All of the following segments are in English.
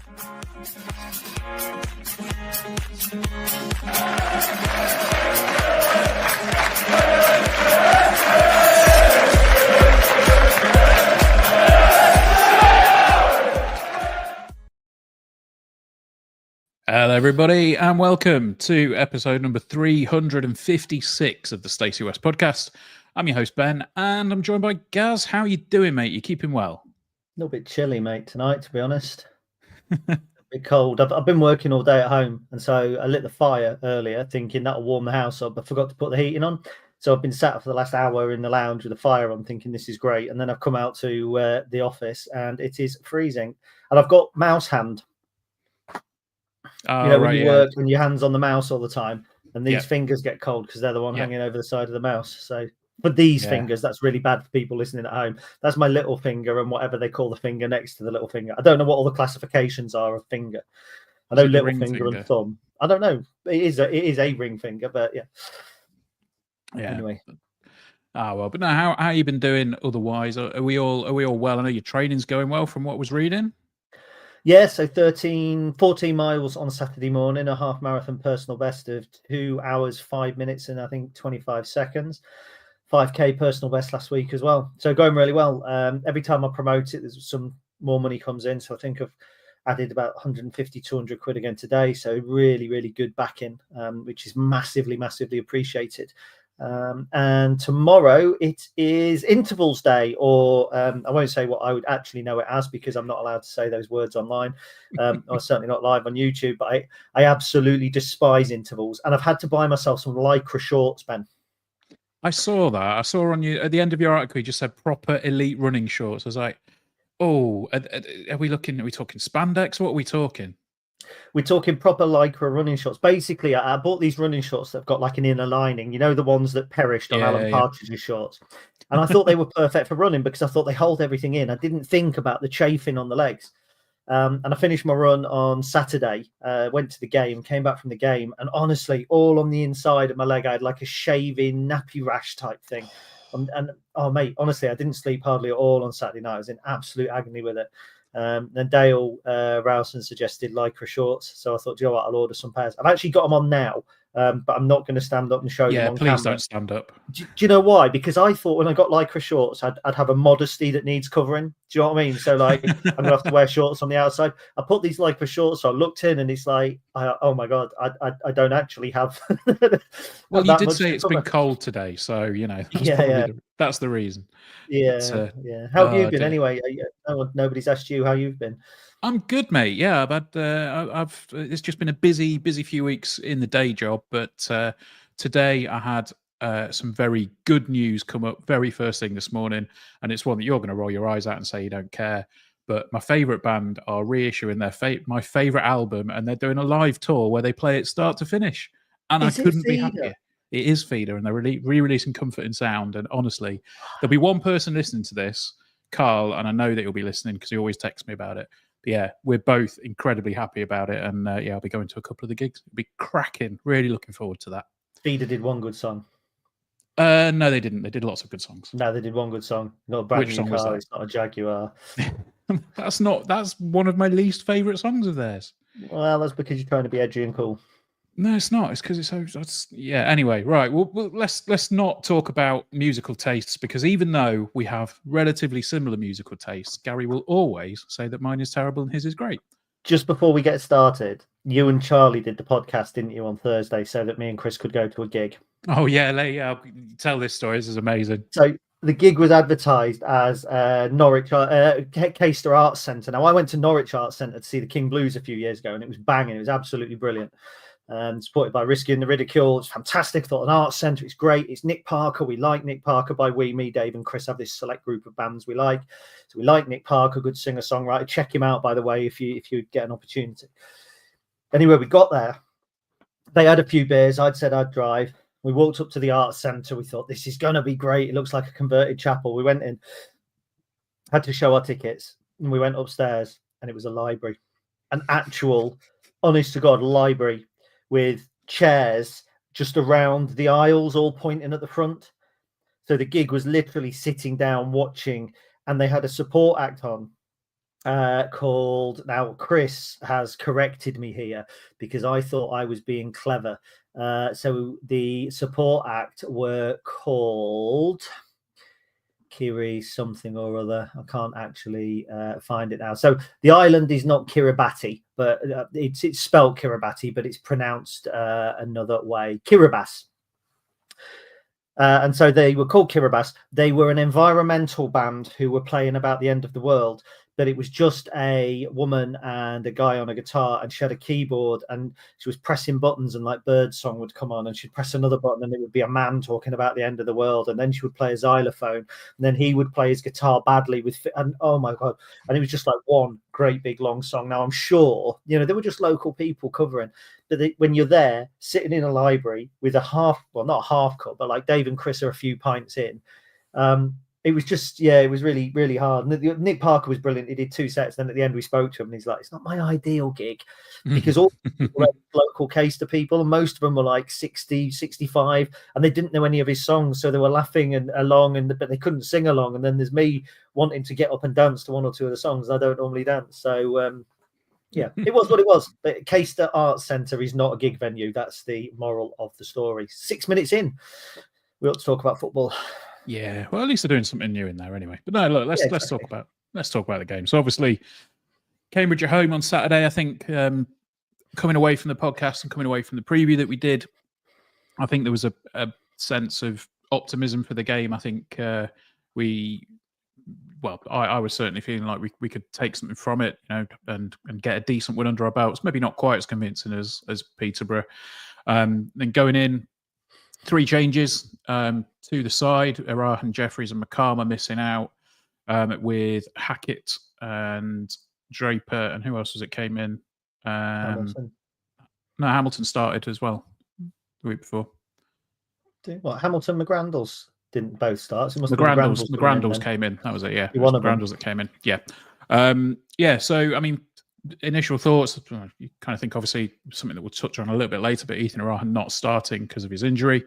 Hello, everybody, and welcome to episode number 356 of the Stacey West podcast. I'm your host, Ben, and I'm joined by Gaz. How are you doing, mate? You keeping well? A little bit chilly, mate, tonight, to be honest. A bit cold. I've been working all day at home, and so I lit the fire earlier thinking that'll warm the house up, but forgot to put the heating on. So I've been sat for the last hour in the lounge with the fire on thinking this is great. And then I've come out to the office and it is freezing. And I've got mouse hand. When you work and your hands on the mouse all the time, and these fingers get cold because they're the one hanging over the side of the mouse. So for these fingers, that's really bad for people listening at home. That's my little finger and whatever they call the finger next to the little finger. I don't know what all the classifications are of finger. I know little finger and thumb. I don't know. It is a ring finger, but yeah. Anyway. Well, but no, how you been doing otherwise? Are we all well? I know your training's going well from what I was reading. Yeah, so 14 miles on Saturday morning, a half marathon personal best of 2 hours, 5 minutes, and I think 25 seconds. 5K personal best last week as well. So going really well. Every time I promote it, there's some more money comes in. So I think I've added about 150, 200 quid again today. So really, really good backing, which is massively, massively appreciated. And tomorrow it is intervals day, or I won't say what I would actually know it as because I'm not allowed to say those words online, or certainly not live on YouTube. But I absolutely despise intervals, and I've had to buy myself some Lycra shorts, Ben. I saw that. I saw on you at the end of your article, you just said proper elite running shorts. I was like, oh, are we talking spandex? What are we talking? We're talking proper Lycra running shorts. Basically, I bought these running shorts that have got like an inner lining, the ones that perished on Alan Partridge's shorts. And I thought they were perfect for running because I thought they hold everything in. I didn't think about the chafing on the legs. And I finished my run on Saturday, went to the game, came back from the game. And honestly, all on the inside of my leg, I had like a shaving nappy rash type thing. And oh, mate, honestly, I didn't sleep hardly at all on Saturday night. I was in absolute agony with it. Then Dale Rowson suggested Lycra shorts, so I thought, do you know what, I'll order some pairs. I've actually got them on now, but I'm not going to stand up and show them on camera. Yeah, please don't stand up. Do you know why? Because I thought when I got Lycra shorts, I'd have a modesty that needs covering. Do you know what I mean? So like, I'm going to have to wear shorts on the outside. I put these Lycra shorts, so I looked in and it's like, oh my God, I don't actually have. Well, you did say it's been cold today, so, that's the reason. Yeah, yeah. How have you been anyway? Nobody's asked you how you've been. I'm good, mate. Yeah, but it's just been a busy few weeks in the day job. But today I had some very good news come up very first thing this morning, and it's one that you're going to roll your eyes at and say you don't care. But my favourite band are reissuing my favourite album, and they're doing a live tour where they play it start to finish, and I couldn't be happier. It is Feeder, and they're re-releasing Comfort in Sound. And honestly, there'll be one person listening to this, Carl, and I know that he'll be listening because he always texts me about it. But yeah, we're both incredibly happy about it. And I'll be going to a couple of the gigs. It'll be cracking. Really looking forward to that. Feeder did one good song. No, they didn't. They did lots of good songs. No, they did one good song. Not a brand new car. It's not a Jaguar. That's one of my least favourite songs of theirs. Well, that's because you're trying to be edgy and cool. No, it's not. It's because Anyway, right. Well, let's not talk about musical tastes because even though we have relatively similar musical tastes, Gary will always say that mine is terrible and his is great. Just before we get started, you and Charlie did the podcast, didn't you, on Thursday, so that me and Chris could go to a gig? Oh yeah, I'll tell this story. This is amazing. So the gig was advertised as Norwich Caister Arts Centre. Now I went to Norwich Arts Centre to see the King Blues a few years ago, and it was banging. It was absolutely brilliant. Supported by Risky and the Ridicule. It's fantastic. I thought an arts centre, it's great. It's Nick Parker. We like Nick Parker. By we, me, Dave and Chris have this select group of bands we like. So we like Nick Parker, good singer-songwriter. Check him out, by the way, if you get an opportunity. Anyway, we got there. They had a few beers. I'd said I'd drive. We walked up to the arts centre. We thought, this is going to be great. It looks like a converted chapel. We went in, had to show our tickets, and we went upstairs, and it was a library. An actual, honest to God, library with chairs just around the aisles, all pointing at the front. So the gig was literally sitting down watching, and they had a support act on. called, now Chris has corrected me here because I thought I was being clever. So the support act were called Kiri something or other. I can't actually find it now. So the island is not Kiribati, but it's spelled Kiribati, but it's pronounced another way, Kiribati. And so they were called Kiribati. They were an environmental band who were playing about the end of the world, but it was just a woman and a guy on a guitar, and she had a keyboard and she was pressing buttons, and like Birdsong would come on and she'd press another button and it would be a man talking about the end of the world, and then she would play a xylophone and then he would play his guitar badly and oh my God. And it was just like one great big long song. Now I'm sure, they were just local people covering, but when you're there sitting in a library with not half cup, but like Dave and Chris are a few pints in, it was just, it was really, really hard. And Nick Parker was brilliant. He did 2 sets. Then at the end, we spoke to him and he's like, it's not my ideal gig because all local Caister people, and most of them were like 60, 65, and they didn't know any of his songs. So they were laughing and along, but they couldn't sing along. And then there's me wanting to get up and dance to 1 or 2 of the songs. I don't normally dance. So, it was what it was. But Caister Arts Centre is not a gig venue. That's the moral of the story. 6 minutes in, we ought to talk about football. Yeah, well, at least they're doing something new in there anyway. But no, look, let's talk about the game. So obviously, Cambridge at home on Saturday. I think coming away from the podcast and coming away from the preview that we did, I think there was a sense of optimism for the game. I think I was certainly feeling like we could take something from it, and get a decent win under our belts. Maybe not quite as convincing as Peterborough. Then going in, 3 changes to the side. Erah and Jeffries and McCarmer missing out, with Hackett and Draper, and who else was it came in? Hamilton. No, Hamilton started as well the week before. What, Hamilton, McGrandles didn't both start? So McGrandles came in. That was it, yeah. It was McGrandles that came in. Yeah. So, I mean, initial thoughts, you kind of think obviously something that we'll touch on a little bit later, but Ethan Erah not starting because of his injury.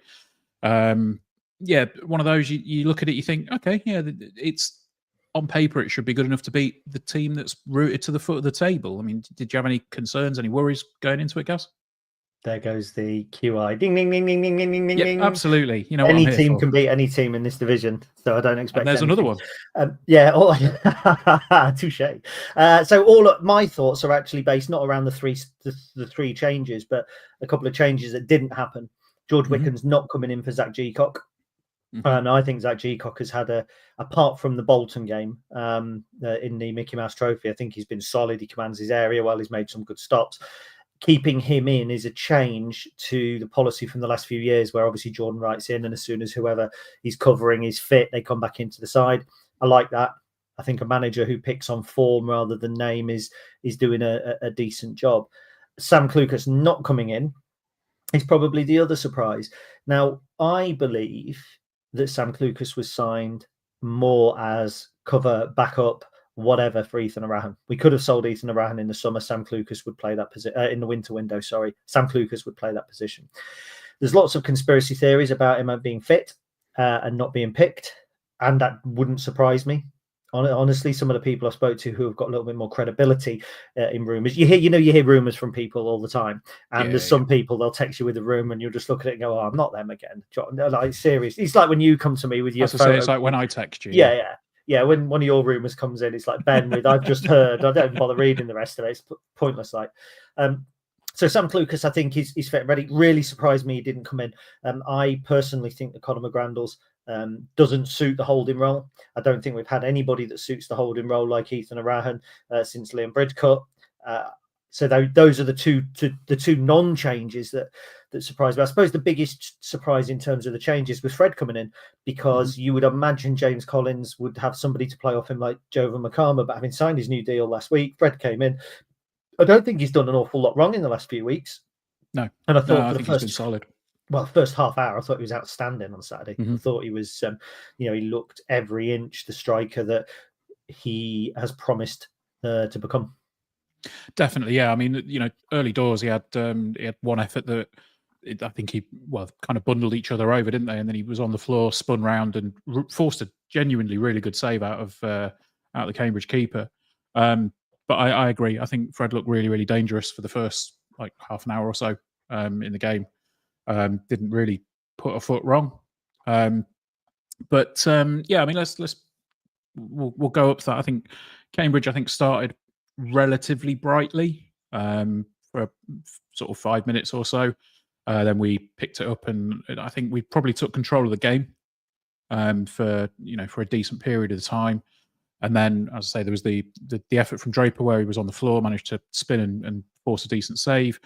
One of those you look at it, you think, okay, it's on paper it should be good enough to beat the team that's rooted to the foot of the table. I mean, did you have any concerns, any worries going into it, Gaz? There goes the QI. Ding, ding, ding, ding, ding, ding, ding, ding. Absolutely. You know, any team can beat any team in this division, so I don't expect. And there's another one. Touche. So all of my thoughts are actually based not around the three changes, but a couple of changes that didn't happen. George Wickham's not coming in for Zach Geacock. And I think Zach Geacock has had apart from the Bolton game in the Mickey Mouse Trophy, I think he's been solid. He commands his area well. He's made some good stops. Keeping him in is a change to the policy from the last few years, where obviously Jordan Wright's in, and as soon as whoever he's covering is fit, they come back into the side. I like that. I think a manager who picks on form rather than name is doing a decent job. Sam Clucas not coming in is probably the other surprise. Now, I believe that Sam Clucas was signed more as cover, backup, whatever for Ethan Erah. We could have sold Ethan Erah in the summer. Sam Clucas would play that position in the winter window. Sorry, Sam Clucas would play that position. There's lots of conspiracy theories about him being fit and not being picked, and that wouldn't surprise me. Honestly, some of the people I spoke to who have got a little bit more credibility in rumors, you hear rumors from people all the time, and there's some people they'll text you with a rumor, and you'll just look at it and go, "Oh, I'm not them again." Like serious. It's like when you come to me with your photo. It's like when I text you. Yeah, when one of your rumors comes in, it's like Ben with I've just heard. I don't bother reading the rest of it. It's pointless. So Sam Clucas, I think he's fit and ready. Really surprised me he didn't come in. I personally think that Conor McGrandles doesn't suit the holding role. I don't think we've had anybody that suits the holding role like Ethan Erah since Liam Bridcut. So those are the two non-changes that surprised me. I suppose the biggest surprise in terms of the changes was Fred coming in, because you would imagine James Collins would have somebody to play off him like Jovan McCarmer, but having signed his new deal last week, Fred came in. I don't think he's done an awful lot wrong in the last few weeks. No. And I thought I think he's been solid. Well, first half hour, I thought he was outstanding on Saturday. I thought he was, he looked every inch the striker that he has promised to become. Definitely, yeah. I mean, early doors he had one effort that I think he kind of bundled each other over, didn't they? And then he was on the floor, spun round, and forced a genuinely really good save out of the Cambridge keeper. But I agree. I think Fred looked really, really dangerous for the first like half an hour or so in the game. Didn't really put a foot wrong. But yeah, I mean, we'll go up to that. I think Cambridge, started relatively brightly for sort of 5 minutes or so. Then we picked it up, and I think we probably took control of the game for a decent period of the time. And then, as I say, there was the effort from Draper where he was on the floor, managed to spin and force a decent save.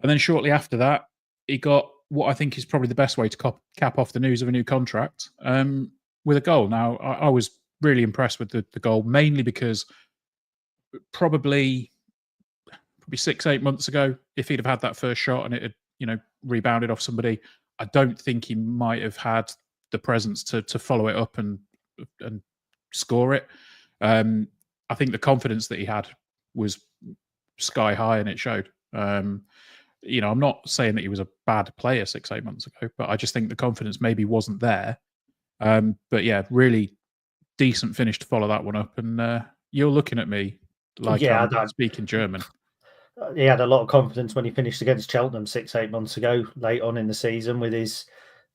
And then shortly after that, he got what I think is probably the best way to cap off the news of a new contract with a goal. Now, I was really impressed with the goal, mainly because probably 6-8 months ago, if he'd have had that first shot and it had rebounded off somebody, I don't think he might have had the presence to follow it up and score it. I think the confidence that he had was sky high, and it showed. I'm not saying that he was a bad player 6-8 months ago, but I just think the confidence maybe wasn't there. But yeah, really decent finish to follow that one up. And you're looking at me like I'm speaking German. He had a lot of confidence when he finished against Cheltenham 6-8 months ago, late on in the season, with his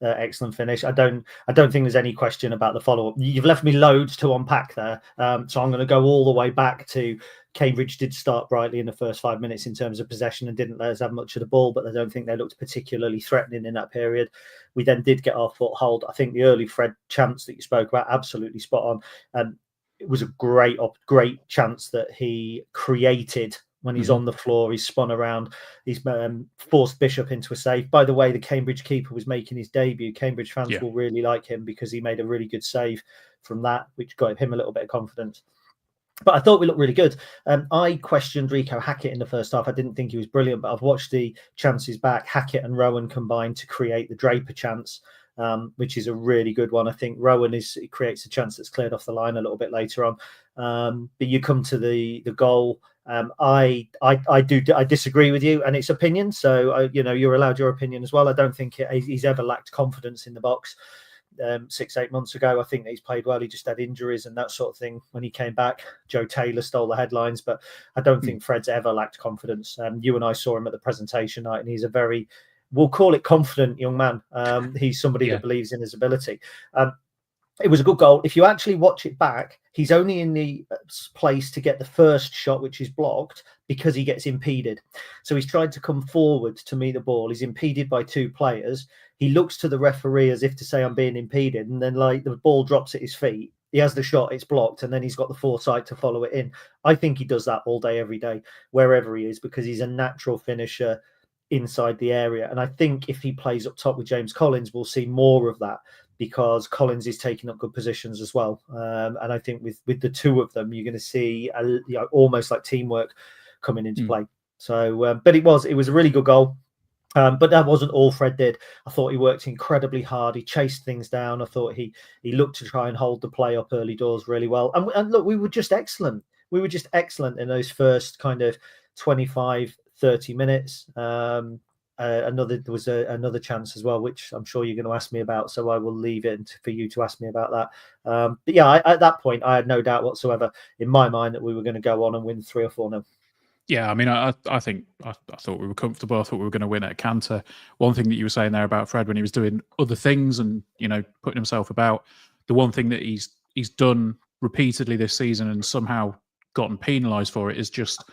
excellent finish. I don't think there's any question about the follow-up. You've left me loads to unpack there, so I'm going to go all the way back to Cambridge. Did start brightly in the first 5 minutes in terms of possession and didn't let us have much of the ball, but I don't think they looked particularly threatening in that period. We then did get our foothold. I think the early Fred chance that you spoke about, absolutely spot on. It was a great chance that he created when he's on the floor. He's spun around, he's forced Bishop into a save. By the way, the Cambridge keeper was making his debut. Cambridge fans will really like him because he made a really good save from that, which got him a little bit of confidence. But I thought we looked really good. I questioned Rico Hackett in the first half. I didn't think he was brilliant, but I've watched the chances back. Hackett and Rowan combined to create the Draper chance, which is a really good one. I think Rowan creates a chance that's cleared off the line a little bit later on. But you come to the goal. I disagree with you, and it's opinion. So you're allowed your opinion as well. I don't think he's ever lacked confidence in the box. 6-8 months ago, I think that he's played well. He just had injuries and that sort of thing when he came back. Joe Taylor stole the headlines, but I don't think Fred's ever lacked confidence. You and I saw him at the presentation night, and he's a very, we'll call it, confident young man. He's somebody that believes in his ability. It was a good goal. If you actually watch it back, he's only in the place to get the first shot, which is blocked, because he gets impeded. So he's tried to come forward to meet the ball. He's impeded by two players. He looks to the referee as if to say, I'm being impeded. And then the ball drops at his feet. He has the shot, it's blocked, and then he's got the foresight to follow it in. I think he does that all day, every day, wherever he is, because he's a natural finisher inside the area. And I think if he plays up top with James Collins, we'll see more of that, because Collins is taking up good positions as well. And I think with the two of them, you're going to see almost like teamwork coming into play. So, but it was a really good goal. But that wasn't all Fred did. I thought he worked incredibly hard. He chased things down. I thought he looked to try and hold the play up early doors really well. And look, we were just excellent. We were just excellent in those first kind of 25, 30 minutes. There was another chance as well, which I'm sure you're going to ask me about. So I will leave it for you to ask me about that. But yeah, at that point, I had no doubt whatsoever in my mind that we were going to go on and win 3 or 4-0. Yeah, I mean, I think I thought we were comfortable. I thought we were going to win at a canter. One thing that you were saying there about Fred when he was doing other things and putting himself about, the one thing that he's done repeatedly this season and somehow gotten penalised for it is just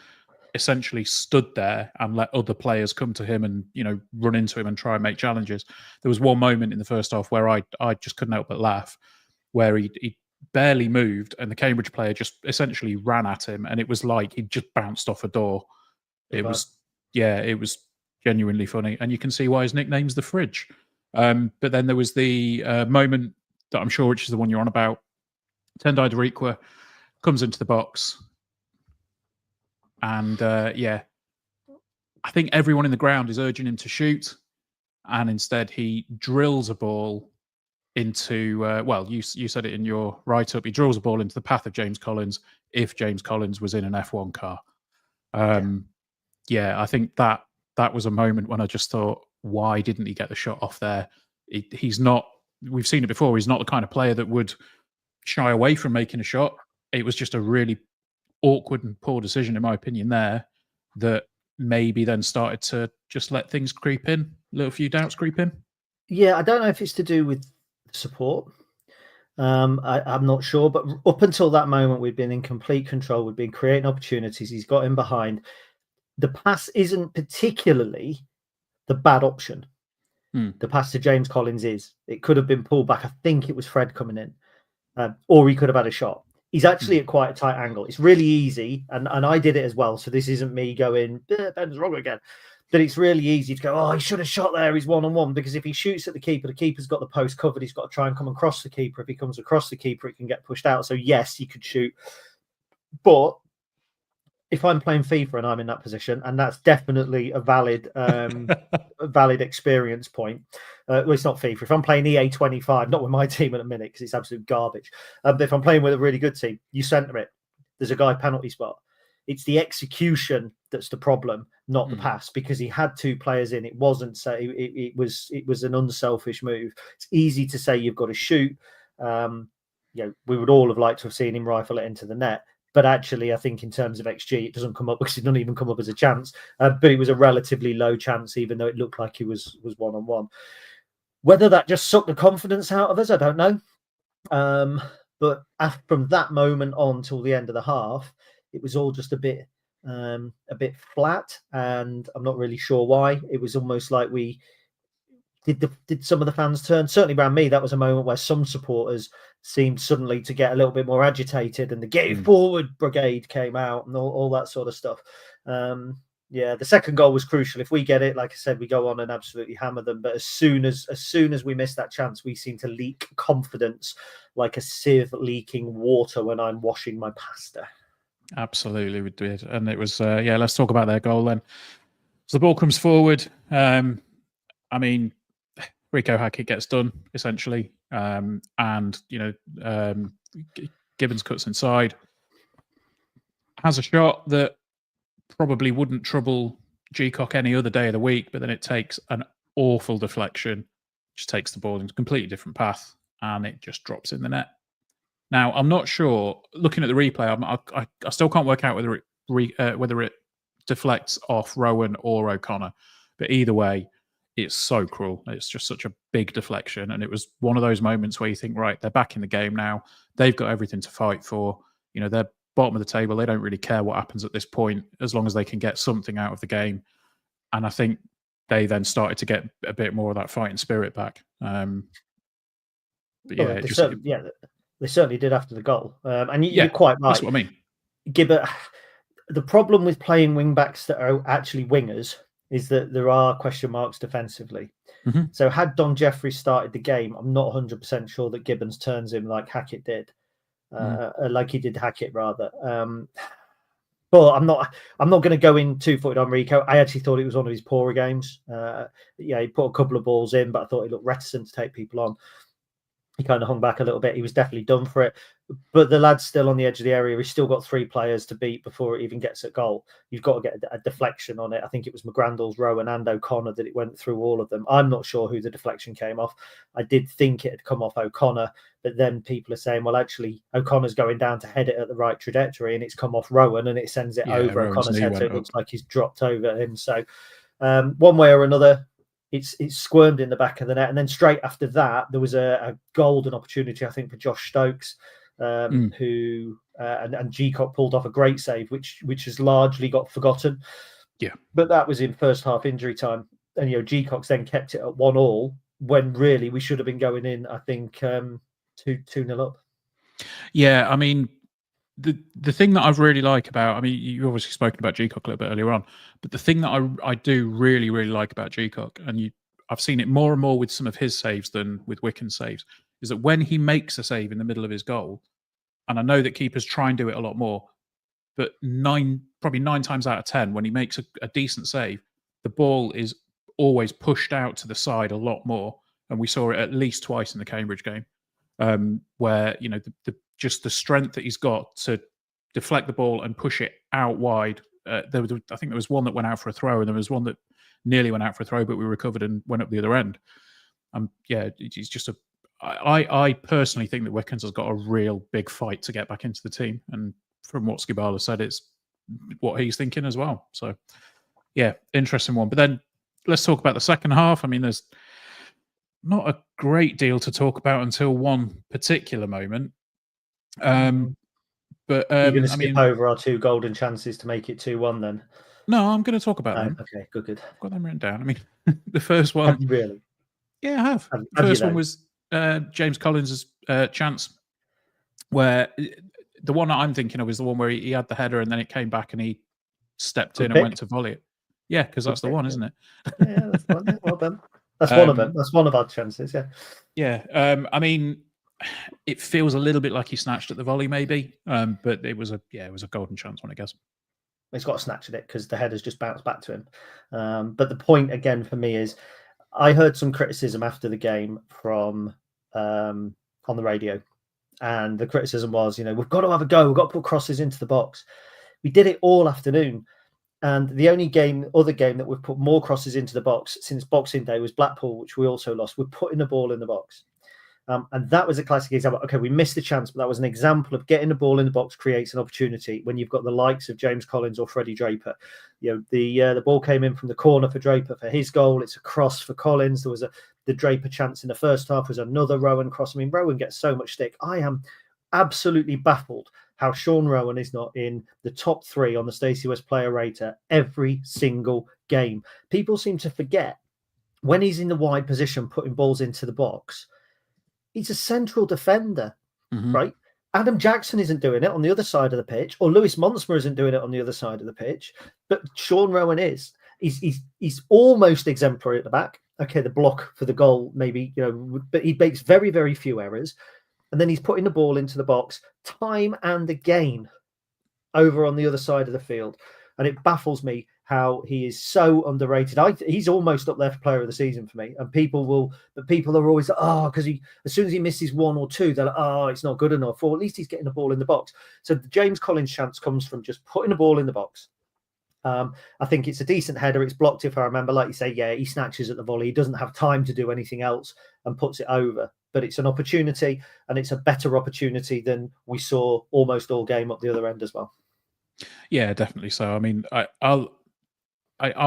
essentially stood there and let other players come to him and run into him and try and make challenges. There was one moment in the first half where I just couldn't help but laugh, where he barely moved and the Cambridge player just essentially ran at him, and it was like he just bounced off a door. It was genuinely funny, and you can see why his nickname's the Fridge. But then there was the moment that I'm sure, which is the one you're on about. Tendai Darikwa comes into the box, and I think everyone in the ground is urging him to shoot, and instead he drills a ball into you said it in your write-up. He drills a ball into the path of James Collins if James Collins was in an F1 car. I think that was a moment when I just thought, why didn't he get the shot off there? He's not. We've seen it before. He's not the kind of player that would shy away from making a shot. It was just a really awkward and poor decision, in my opinion, there that maybe then started to just let things creep in, a little few doubts creep in. Yeah, I don't know if it's to do with support. I'm not sure, but up until that moment, we've been in complete control. We've been creating opportunities. He's got in behind. The pass isn't particularly the bad option. The pass to James Collins is. It could have been pulled back. I think it was Fred coming in, or he could have had a shot. He's actually at quite a tight angle. It's really easy, and I did it as well. So this isn't me going, Ben's wrong again. But it's really easy to go, oh, he should have shot there. He's 1-on-1. Because if he shoots at the keeper's got the post covered. He's got to try and come across the keeper. If he comes across the keeper, it can get pushed out. So yes, he could shoot. But if I'm playing FIFA and I'm in that position, and that's definitely a valid experience point. Well, it's not FIFA. If I'm playing EA 25, not with my team at the minute because it's absolute garbage. But if I'm playing with a really good team, you centre it. There's a guy penalty spot. It's the execution that's the problem, not the pass, because he had two players in. It wasn't so. It was an unselfish move. It's easy to say you've got to shoot. We would all have liked to have seen him rifle it into the net. But actually, I think in terms of XG, it doesn't come up because it doesn't even come up as a chance. But it was a relatively low chance, even though it looked like he was 1-on-1. Whether that just sucked the confidence out of us, I don't know. But from that moment on till the end of the half, it was all just a bit flat, and I'm not really sure why. It was almost like we did some of the fans turn? Certainly around me, that was a moment where some supporters seemed suddenly to get a little bit more agitated, and the "get it forward" brigade came out, and all that sort of stuff. The second goal was crucial. If we get it, like I said, we go on and absolutely hammer them. But as soon as we miss that chance, we seem to leak confidence like a sieve leaking water when I'm washing my pasta. Absolutely, we did, and it was let's talk about their goal then. So the ball comes forward. I mean, Rico Hackett gets done essentially, and Gibbons cuts inside, has a shot that probably wouldn't trouble Gcock any other day of the week, but then it takes an awful deflection, just takes the ball in a completely different path, and it just drops in the net. Now, I'm not sure. Looking at the replay, I still can't work out whether it deflects off Rowan or O'Connor, but either way, it's so cruel. It's just such a big deflection, and it was one of those moments where you think, right, they're back in the game now. They've got everything to fight for. They're bottom of the table. They don't really care what happens at this point, as long as they can get something out of the game. And I think they then started to get a bit more of that fighting spirit back. They certainly did after the goal. And you're quite right. That's what I mean. Gibbet, the problem with playing wing backs that are actually wingers is that there are question marks defensively. Mm-hmm. So had Don Jeffries started the game, I'm not 100% sure that Gibbons turns him like Hackett did, like he did Hackett rather. But I'm not going to go in two-footed on Rico. I actually thought it was one of his poorer games. He put a couple of balls in, but I thought he looked reticent to take people on. He kind of hung back a little bit. He was definitely done for it. But the lad's still on the edge of the area. He's still got three players to beat before it even gets at goal. You've got to get a deflection on it. I think it was McGrandles, Rowan and O'Connor that it went through all of them. I'm not sure who the deflection came off. I did think it had come off O'Connor, but then people are saying, well, actually, O'Connor's going down to head it at the right trajectory, and it's come off Rowan, and it sends it over O'Connor's head, so it looks like he's dropped over him. So one way or another, it's squirmed in the back of the net. And then straight after that, there was a golden opportunity, I think, for Josh Stokes, who and Gcock pulled off a great save, which has largely got forgotten. Yeah. But that was in first half injury time. And, Gcock's then kept it at 1-1 when really we should have been going in, I think, 2-0 up. Yeah, I mean, the thing that I really like about, you obviously spoken about Gcock a little bit earlier on, but the thing that I do really, really like about Gcock, and I've seen it more and more with some of his saves than with Wiccan's saves, is that when he makes a save in the middle of his goal, and I know that keepers try and do it a lot more, but probably 9 times out of 10, when he makes a decent save, the ball is always pushed out to the side a lot more, and we saw it at least twice in the Cambridge game, where just the strength that he's got to deflect the ball and push it out wide. I think there was one that went out for a throw, and there was one that nearly went out for a throw, but we recovered and went up the other end. He's just I personally think that Wickens has got a real big fight to get back into the team, and from what Skibala said, it's what he's thinking as well. So, yeah, interesting one. But then let's talk about the second half. I mean, there's not a great deal to talk about until one particular moment. But You're going to I skip mean, over our 2 golden chances to make it 2-1 then? no, I'm going to talk about them. Okay, good. I've got them written down. I mean, the first one. Have you really? Yeah, I have. The Have you first one though? was James Collins' chance, where the one that I'm thinking of is the one where he had the header and then it came back and he stepped Good in and pick. went to volley it. Yeah, because that's the pick, one, yeah. isn't it? Yeah, that's one. Yeah, well done. That's one of them. That's one of our chances. Yeah. Yeah. I mean, it feels a little bit like he snatched at the volley, maybe, but it was a golden chance one, I guess. He's got to snatch at it because the header's just bounced back to him. But the point again for me is, I heard some criticism after the game from on the radio, and the criticism was, we've got to have a go. We've got to put crosses into the box. We did it all afternoon. And the only other game that we've put more crosses into the box since Boxing Day was Blackpool, which we also lost. We're putting the ball in the box. And that was a classic example. Okay, we missed the chance, but that was an example of getting the ball in the box creates an opportunity when you've got the likes of James Collins or Freddie Draper. The ball came in from the corner for Draper for his goal. It's a cross for Collins. There was the Draper chance in the first half was another Rowan cross. I mean, Rowan gets so much stick. I am absolutely baffled how Sean Rowan is not in the top 3 on the Stacey West player rater every single game. People seem to forget when he's in the wide position putting balls into the box, he's a central defender, right? Adam Jackson isn't doing it on the other side of the pitch, or Lewis Monsmer isn't doing it on the other side of the pitch, but Sean Rowan is. He's almost exemplary at the back. Okay, the block for the goal, maybe, but he makes very, very few errors. And then he's putting the ball into the box time and again over on the other side of the field. And it baffles me how he is so underrated. He's almost up there for player of the season for me. And people are always like, because as soon as he misses 1 or 2, they're like, it's not good enough. Or at least he's getting the ball in the box. So the James Collins chance comes from just putting the ball in the box. I think it's a decent header. It's blocked, if I remember. Like you say, yeah, he snatches at the volley. He doesn't have time to do anything else and puts it over. But it's an opportunity, and it's a better opportunity than we saw almost all game up the other end as well. Yeah, definitely so. I mean, I'll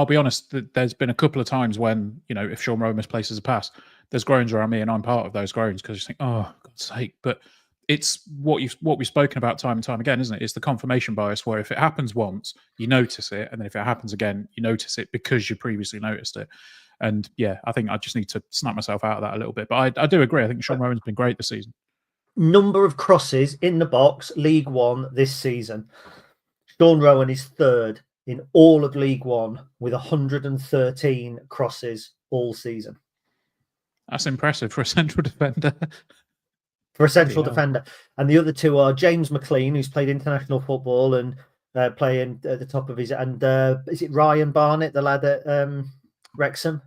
be honest. There's been a couple of times when, if Sean Rowe misplaces a pass, there's groans around me, and I'm part of those groans because you think, oh, God's sake. But it's what we've spoken about time and time again, isn't it? It's the confirmation bias where if it happens once, you notice it, and then if it happens again, you notice it because you previously noticed it. And yeah, I think I just need to snap myself out of that a little bit. But I do agree. I think Sean Rowan's been great this season. Number of crosses in the box, League One this season. Sean Rowan is 3rd in all of League One with 113 crosses all season. That's impressive for a central defender. Defender. And the other 2 are James McLean, who's played international football and playing at the top of his... And is it Ryan Barnett, the lad at Wrexham?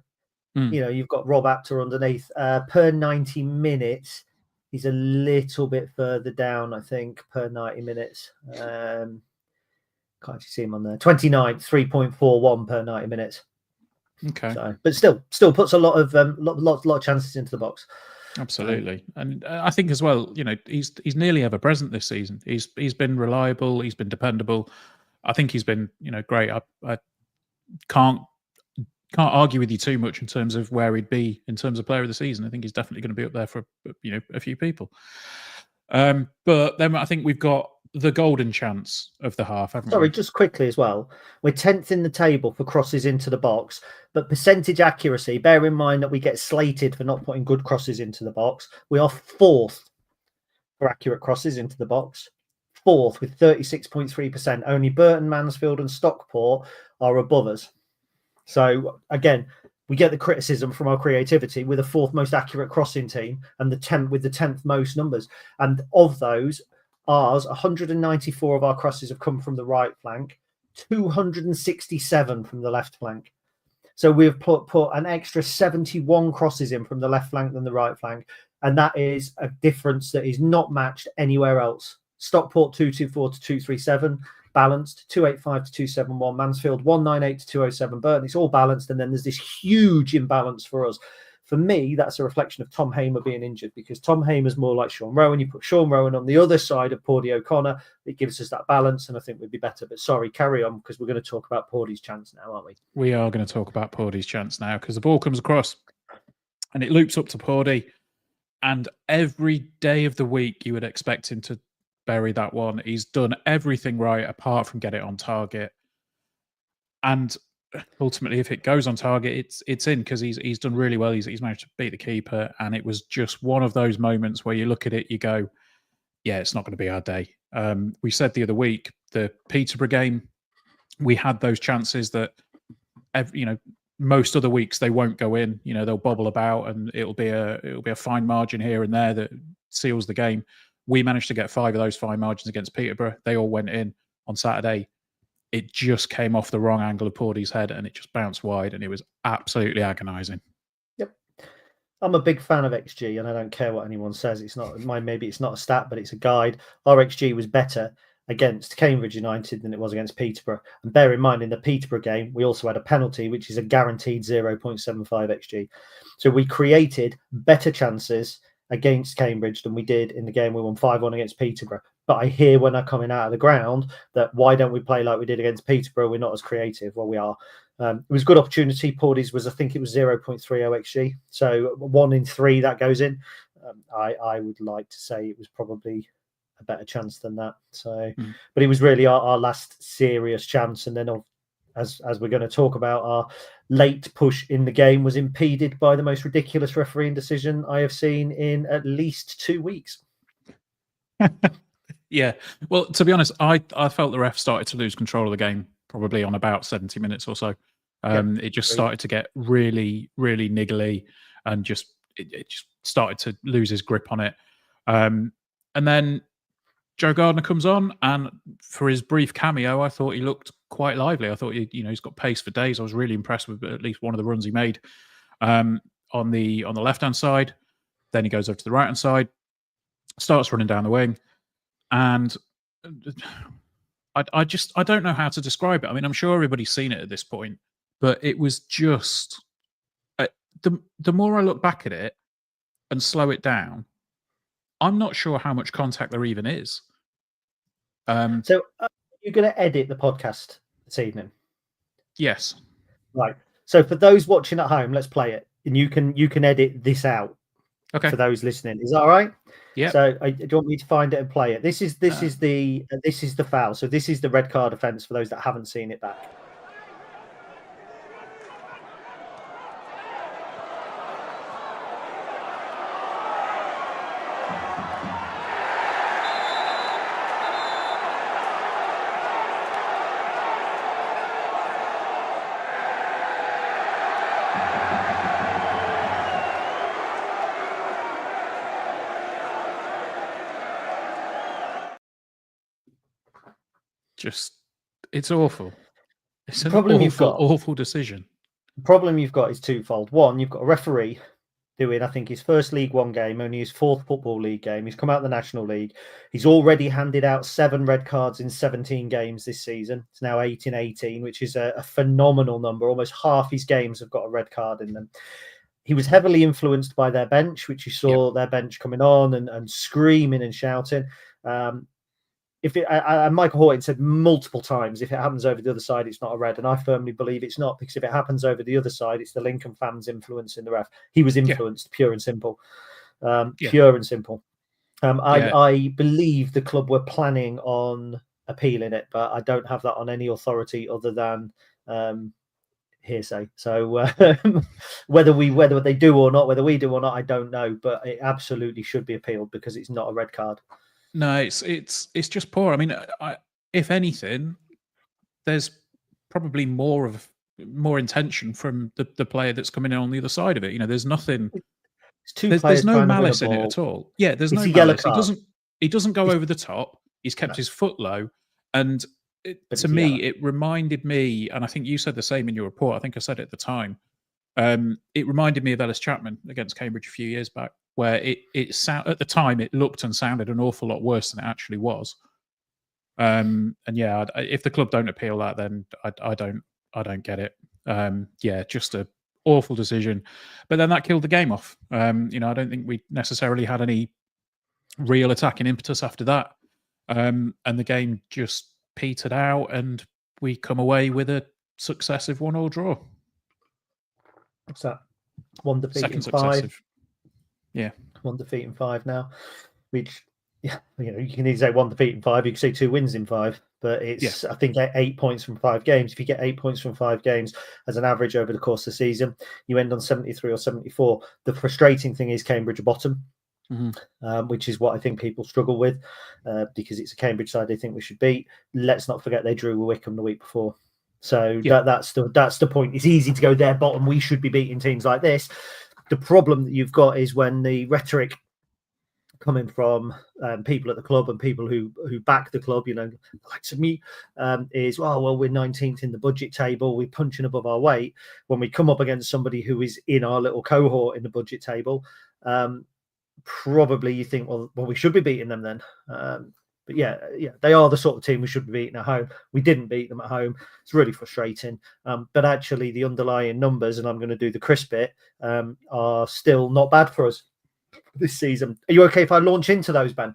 You've got Rob Apter underneath. Per 90 minutes, he's a little bit further down, I think, per 90 minutes. Can't actually see him on there. 29, 3.41 per 90 minutes. Okay. So, but still puts a lot of chances into the box. Absolutely. And I think as well, he's nearly ever present this season. He's been reliable. He's been dependable. I think he's been, great. I can't argue with you too much in terms of where he'd be in terms of player of the season. I think he's definitely going to be up there for, a few people. But then I think we've got the golden chance of the half, haven't we? Sorry, just quickly as well. We're 10th in the table for crosses into the box, but percentage accuracy, bear in mind that we get slated for not putting good crosses into the box. We are 4th for accurate crosses into the box. 4th with 36.3%. Only Burton, Mansfield and Stockport are above us. So again, we get the criticism from our creativity. We're the 4th most accurate crossing team and the 10th with the 10th most numbers. And of those, 194 of our crosses have come from the right flank, 267 from the left flank. So we've put an extra 71 crosses in from the left flank than the right flank. And that is a difference that is not matched anywhere else. Stockport 224 to 237, balanced, 285 to 271, Mansfield 198 to 207, Burton. It's all balanced. And then there's this huge imbalance for us. For me, that's a reflection of Tom Hamer being injured, because Tom Hamer's more like Sean Rowan. You put Sean Rowan on the other side of Pordy O'Connor, it gives us that balance, and I think we'd be better. But sorry, carry on, because we're going to talk about Pordy's chance now, aren't we? We are going to talk about Pordy's chance now, because the ball comes across and it loops up to Pordy, and every day of the week you would expect him to bury that one. He's done everything right apart from get it on target. And ultimately, if it goes on target, it's in, because he's done really well. He's managed to beat the keeper, and it was just one of those moments where you look at it, you go, yeah, it's not going to be our day. We said the other week, the Peterborough game, we had those chances that, most other weeks they won't go in. They'll bobble about, and it'll be a fine margin here and there that seals the game. We managed to get 5 of those fine margins against Peterborough. They all went in on Saturday. It just came off the wrong angle of Pordy's head, and it just bounced wide, and it was absolutely agonising. Yep. I'm a big fan of XG, and I don't care what anyone says. It's not maybe it's not a stat, but it's a guide. Our XG was better against Cambridge United than it was against Peterborough. And bear in mind, in the Peterborough game, we also had a penalty, which is a guaranteed 0.75 XG. So we created better chances against Cambridge than we did in the game we won 5-1 against Peterborough. But I hear when they're coming out of the ground that, why don't we play like we did against Peterborough? We're not as creative. Well, we are. It was a good opportunity. Pordy's was, I think it was 0.30 XG. So 1 in 3 that goes in. I would like to say it was probably a better chance than that. So, but it was really our last serious chance. And then, as we're going to talk about, our late push in the game was impeded by the most ridiculous refereeing decision I have seen in at least 2 weeks. Yeah. Well, to be honest, I felt the ref started to lose control of the game probably on about 70 minutes or so. It just started to get really, really niggly, and it just started to lose his grip on it. And then Joe Gardner comes on, and for his brief cameo, I thought he looked quite lively. I thought he's got pace for days. I was really impressed with at least one of the runs he made on the left hand side. Then he goes over to the right hand side, starts running down the wing, and I don't know how to describe it. I mean, I'm sure everybody's seen it at this point, but it was just the more I look back at it and slow it down, I'm not sure how much contact there even is. So you're going to edit the podcast this evening? Yes. Right. So for those watching at home, let's play it, and you can edit this out. Okay. For those listening, is that all right? Yeah. So do you want me to find it and play it? This is the foul. So this is the red card offence for those that haven't seen it back. It's awful. It's an awful decision. The problem you've got is twofold. One, you've got a referee doing, I think, his first League One game, only his 4th Football League game. He's come out of the National League. He's already handed out 7 red cards in 17 games this season. It's now 8 in 18, which is a phenomenal number. Almost half his games have got a red card in them. He was heavily influenced by their bench, which you saw their bench coming on and screaming and shouting. Michael Horton said multiple times, if it happens over the other side, it's not a red. And I firmly believe it's not, because if it happens over the other side, it's the Lincoln fans influencing the ref. He was influenced, pure and simple. Pure and simple. I believe the club were planning on appealing it, but I don't have that on any authority other than hearsay. So whether they do or not, whether we do or not, I don't know. But it absolutely should be appealed, because it's not a red card. No, it's just poor. I mean, if anything, there's probably more intention from the player that's coming in on the other side of it. There's nothing. There's no malice in it at all. Yeah, there's no malice. He doesn't go over the top. He's kept his foot low, and to me, it reminded me, and I think you said the same in your report. I think I said it at the time. It reminded me of Ellis Chapman against Cambridge a few years back, where at the time it looked and sounded an awful lot worse than it actually was. And yeah, if the club don't appeal that, then I don't get it. Just a awful decision. But then that killed the game off. I don't think we necessarily had any real attacking impetus after that. And the game just petered out, and we come away with a successive 1-1 draw. What's that? One defeat Second in successive. 5. Yeah. One defeat in 5 now, which, yeah, you can either say 1 defeat in 5, you can say 2 wins in 5, but it's, I think, 8 points from 5 games. If you get 8 points from 5 games as an average over the course of the season, you end on 73 or 74. The frustrating thing is Cambridge are bottom, which is what I think people struggle with, because it's a Cambridge side they think we should beat. Let's not forget they drew with Wickham the week before. So that's the point. It's easy to go there bottom. We should be beating teams like this. The problem that you've got is when the rhetoric coming from people at the club and people who back the club, like to me, is, well, we're 19th in the budget table, we're punching above our weight. When we come up against somebody who is in our little cohort in the budget table, probably you think, well, we should be beating them then. But yeah, they are the sort of team we should be beating at home. We didn't beat them at home. It's really frustrating. But actually, the underlying numbers, and I'm going to do the Chris bit, are still not bad for us this season. Are you okay if I launch into those, Ben?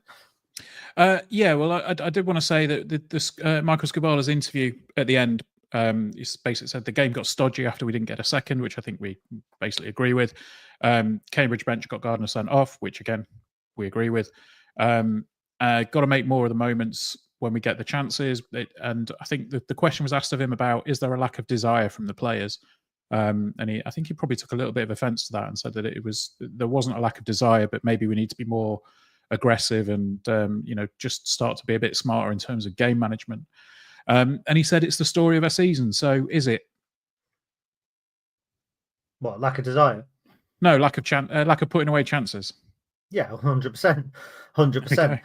Yeah, well, I did want to say that this Michael Scabala's interview at the end, he basically said the game got stodgy after we didn't get a second, which I think we basically agree with. Cambridge bench got Gardner sent off, which again we agree with. Got to make more of the moments when we get the chances. And I think the question was asked of him about, is there a lack of desire from the players? And I think he probably took a little bit of offence to that and said that there wasn't a lack of desire, but maybe we need to be more aggressive and just start to be a bit smarter in terms of game management. And he said it's the story of our season. So is it? What, lack of desire? No, lack of putting away chances. Yeah, 100%. 100%.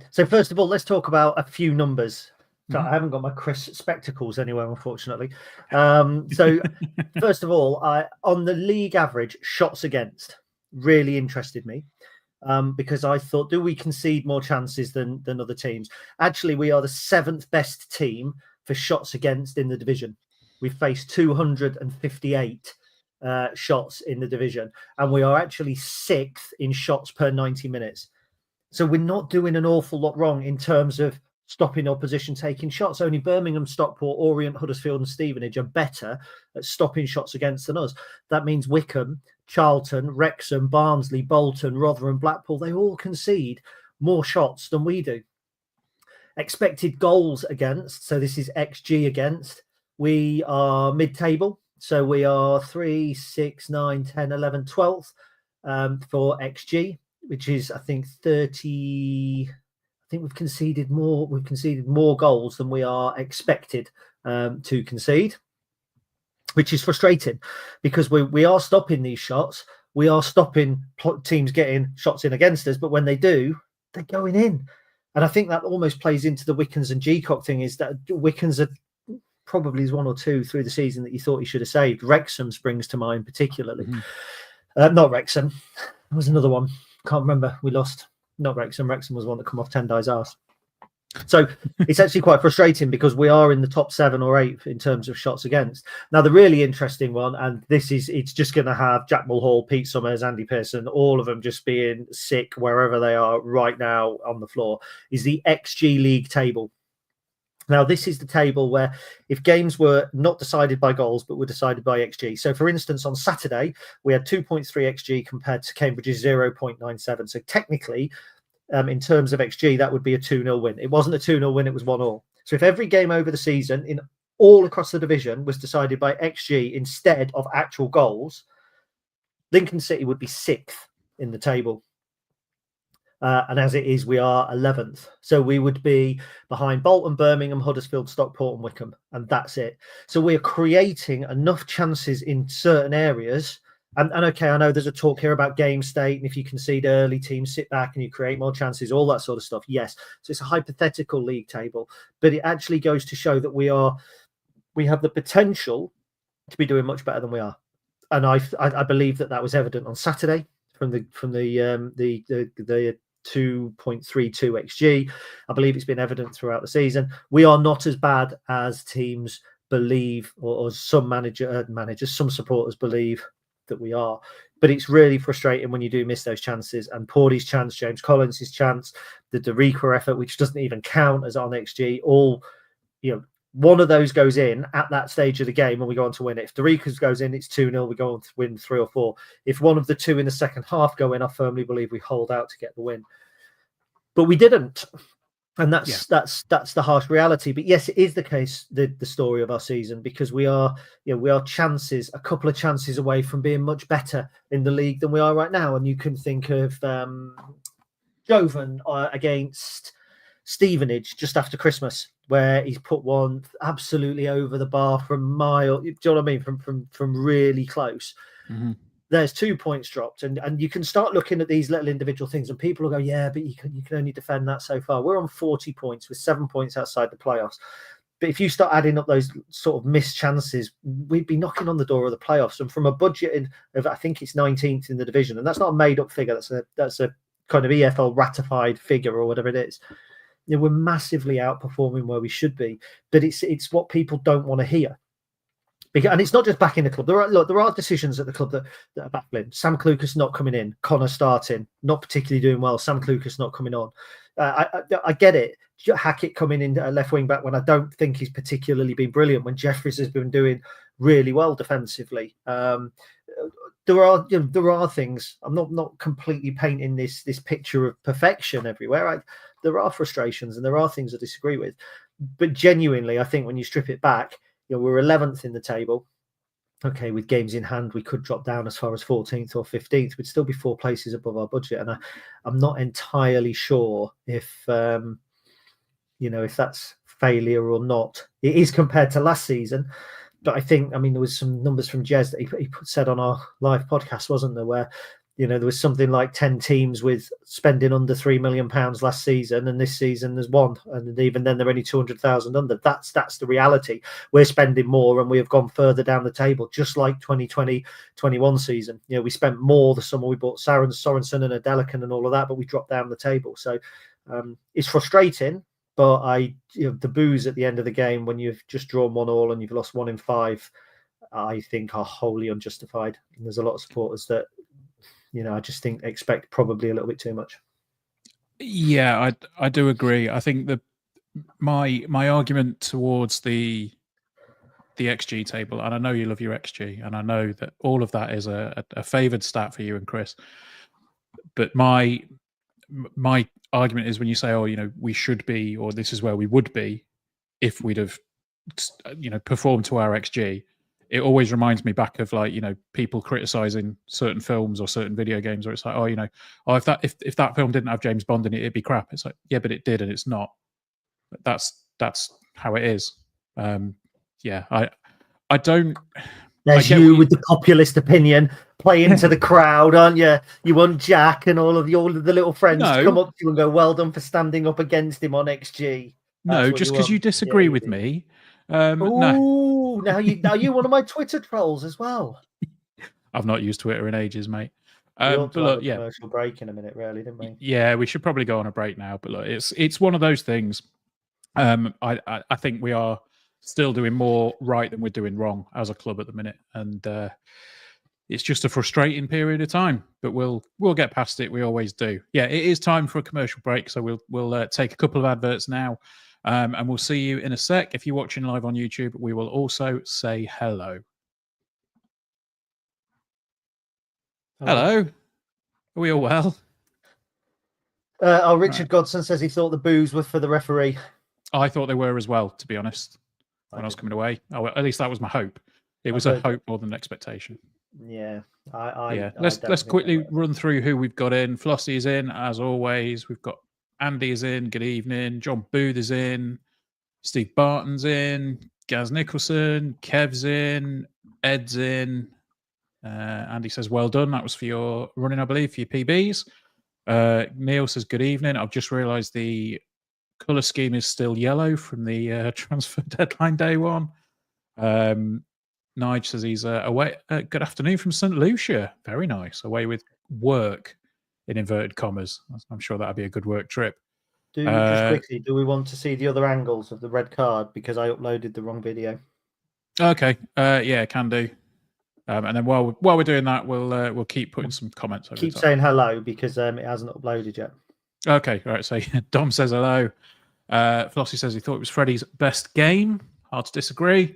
So first of all, let's talk about a few numbers. So I haven't got my Chris spectacles anywhere, unfortunately. So first of all, on the league average, shots against really interested me, because I thought, do we concede more chances than other teams? Actually, we are the 7th best team for shots against in the division. We've faced 258 shots in the division, and we are actually 6th in shots per 90 minutes. So we're not doing an awful lot wrong in terms of stopping opposition taking shots. Only Birmingham, Stockport, Orient, Huddersfield and Stevenage are better at stopping shots against than us. That means Wickham, Charlton, Wrexham, Barnsley, Bolton, Rotherham, Blackpool, they all concede more shots than we do. Expected goals against, so this is XG against, we are mid-table. So we are 3, 6, 9, 10, 11, 12th for XG, which is, I think, 30... I think we've conceded more goals than we are expected to concede, which is frustrating because we are stopping these shots. We are stopping teams getting shots in against us, but when they do, they're going in. And I think that almost plays into the Wickens and Geacock thing, is that Wickens are probably 1 or 2 through the season that you thought he should have saved. Wrexham springs to mind particularly. Not Wrexham. There was another one. Can't remember. We lost. Not Wrexham. Wrexham was one that come off Tendai's arse. So it's actually quite frustrating because we are in the top 7 or 8 in terms of shots against. Now, the really interesting one, and it's just going to have Jack Mulhall, Pete Summers, Andy Pearson, all of them just being sick wherever they are right now on the floor, is the XG League table. Now, this is the table where if games were not decided by goals, but were decided by XG. So, for instance, on Saturday, we had 2.3 XG compared to Cambridge's 0.97. So, technically, in terms of XG, that would be a 2-0 win. It wasn't a 2-0 win, it was 1-1. So, if every game over the season in all across the division was decided by XG instead of actual goals, Lincoln City would be 6th in the table. And as it is, we are 11th. So we would be behind Bolton, Birmingham, Huddersfield, Stockport and Wickham. And that's it. So we're creating enough chances in certain areas. And okay, I know there's a talk here about game state. And if you concede early, teams sit back and you create more chances, all that sort of stuff. Yes. So it's a hypothetical league table. But it actually goes to show that we have the potential to be doing much better than we are. And I believe that was evident on Saturday from the 2.32 XG. I believe it's been evident throughout the season. We are not as bad as teams believe, or some managers, some supporters believe that we are. But it's really frustrating when you do miss those chances. And Paudy's chance, James Collins' chance, the Deriqua effort, which doesn't even count as on XG, all, one of those goes in at that stage of the game and we go on to win it. If Deriqua goes in, it's 2-0, we go on to win 3 or 4. If one of the two in the second half go in, I firmly believe we hold out to get the win. But we didn't. And that's the harsh reality. But yes, it is the case, the story of our season, because we are a couple of chances away from being much better in the league than we are right now. And you can think of Jovan against Stevenage just after Christmas, where he's put one absolutely over the bar from mile. Do you know what I mean? From really close. Mm-hmm. There's 2 points dropped, and you can start looking at these little individual things, and people will go, yeah, but you can only defend that so far. We're on 40 points with 7 points outside the playoffs. But if you start adding up those sort of missed chances, we'd be knocking on the door of the playoffs. And from a budget of, I think it's 19th in the division, and that's not a made up figure. That's a kind of EFL ratified figure or whatever it is. We're massively outperforming where we should be, but it's what people don't want to hear. And it's not just back in the club. There are decisions at the club that are baffling. Sam Clucas not coming in, Connor starting, not particularly doing well. Sam Clucas not coming on. I get it. Hackett coming in left wing back when I don't think he's particularly been brilliant. When Jeffries has been doing really well defensively. There are things. I'm not completely painting this picture of perfection everywhere. There are frustrations and there are things I disagree with. But genuinely, I think when you strip it back, we're 11th in the table. Okay, with games in hand, we could drop down as far as 14th or 15th. We'd still be 4 places above our budget, and I'm not entirely sure if that's failure or not. It is compared to last season, but I think, there was some numbers from Jez that he said on our live podcast, wasn't there, where there was something like 10 teams with spending under £3 million last season, and this season there's one, and even then they're only 200,000 under. That's the reality. We're spending more, and we have gone further down the table, just like 2020-21 season. We spent more the summer. We bought Sorensen and Adelican and all of that, but we dropped down the table. So it's frustrating. But the boos at the end of the game, when you've just drawn 1-1 and you've lost 1 in 5, I think are wholly unjustified. And there's a lot of supporters that, I just think expect probably a little bit too much. Yeah, I do agree. I think that my argument towards the XG table, and I know you love your XG, and I know that all of that is a favoured stat for you and Chris. But my argument is when you say, we should be, or this is where we would be if we'd have, performed to our XG. It always reminds me back of people criticizing certain films or certain video games, where it's like, if that film didn't have James Bond in it, it'd be crap. It's like, yeah, but it did, and it's not. That's how it is. I don't. There's you with the populist opinion play into the crowd, aren't you? You want Jack and all of the little friends to come up to you and go, "Well done for standing up against him on XG." No, just because you disagree with me. No. Now you one of my Twitter trolls as well. I've not used Twitter in ages, mate. But look, commercial break in a minute, really, didn't we? Yeah, we should probably go on a break now. But look, it's one of those things. I think we are still doing more right than we're doing wrong as a club at the minute, and it's just a frustrating period of time. But we'll get past it. We always do. Yeah, it is time for a commercial break, so we'll take a couple of adverts now. And we'll see you in a sec. If you're watching live on YouTube, we will also say hello. Hello. Are we all well? Richard Godson says he thought the boos were for the referee. I thought they were as well, to be honest, when I was coming away. At least that was my hope. It was a hope more than an expectation. Yeah. Let's quickly run through who we've got in. Flossie's in, as always. We've got Andy's in. Good evening. John Booth is in. Steve Barton's in. Gaz Nicholson. Kev's in. Ed's in. Andy says, well done. That was for your running, I believe, for your PBs. Neil says, good evening. I've just realised the colour scheme is still yellow from the transfer deadline day one. Nige says he's away. Good afternoon from St. Lucia. Very nice. Away with work, in inverted commas. I'm sure that'd be a good work trip. Just quickly, do we want to see the other angles of the red card? Because I uploaded the wrong video. Okay. Yeah, can do. And then while we're doing that, we'll keep putting some comments over Keep the top. saying hello because it hasn't uploaded yet. Okay, right. So Dom says hello. Flossie says he thought it was Freddie's best game. Hard to disagree.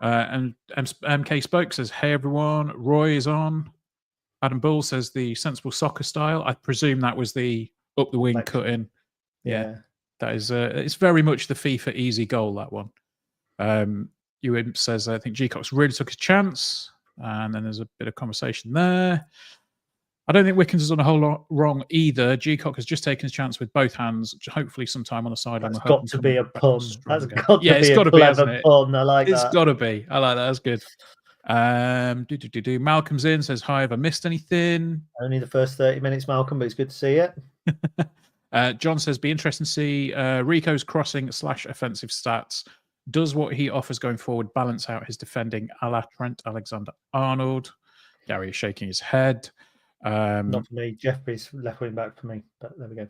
And MK Spoke says, hey everyone, Roy is on. Adam Bull says the sensible soccer style. I presume that was the up the wing cut in. Yeah. That is it's very much the FIFA easy goal, that one. Ewan says, I think G Cox really took his chance. And then there's a bit of conversation there. I don't think Wickens has done a whole lot wrong either. G-Cock has just taken his chance with both hands. Hopefully, sometime on the sideline. That's got to be a pun. That's got to be a clever pun. I like that. It's got to be. I like that. That's good. Malcolm's in, says, hi, have I missed anything? Only the first 30 minutes, Malcolm, but it's good to see you. John says, be interesting to see Rico's crossing / offensive stats. Does what he offers going forward balance out his defending a la Trent Alexander-Arnold? Gary is shaking his head. Not for me. Jeffrey's left wing back for me, but there we go.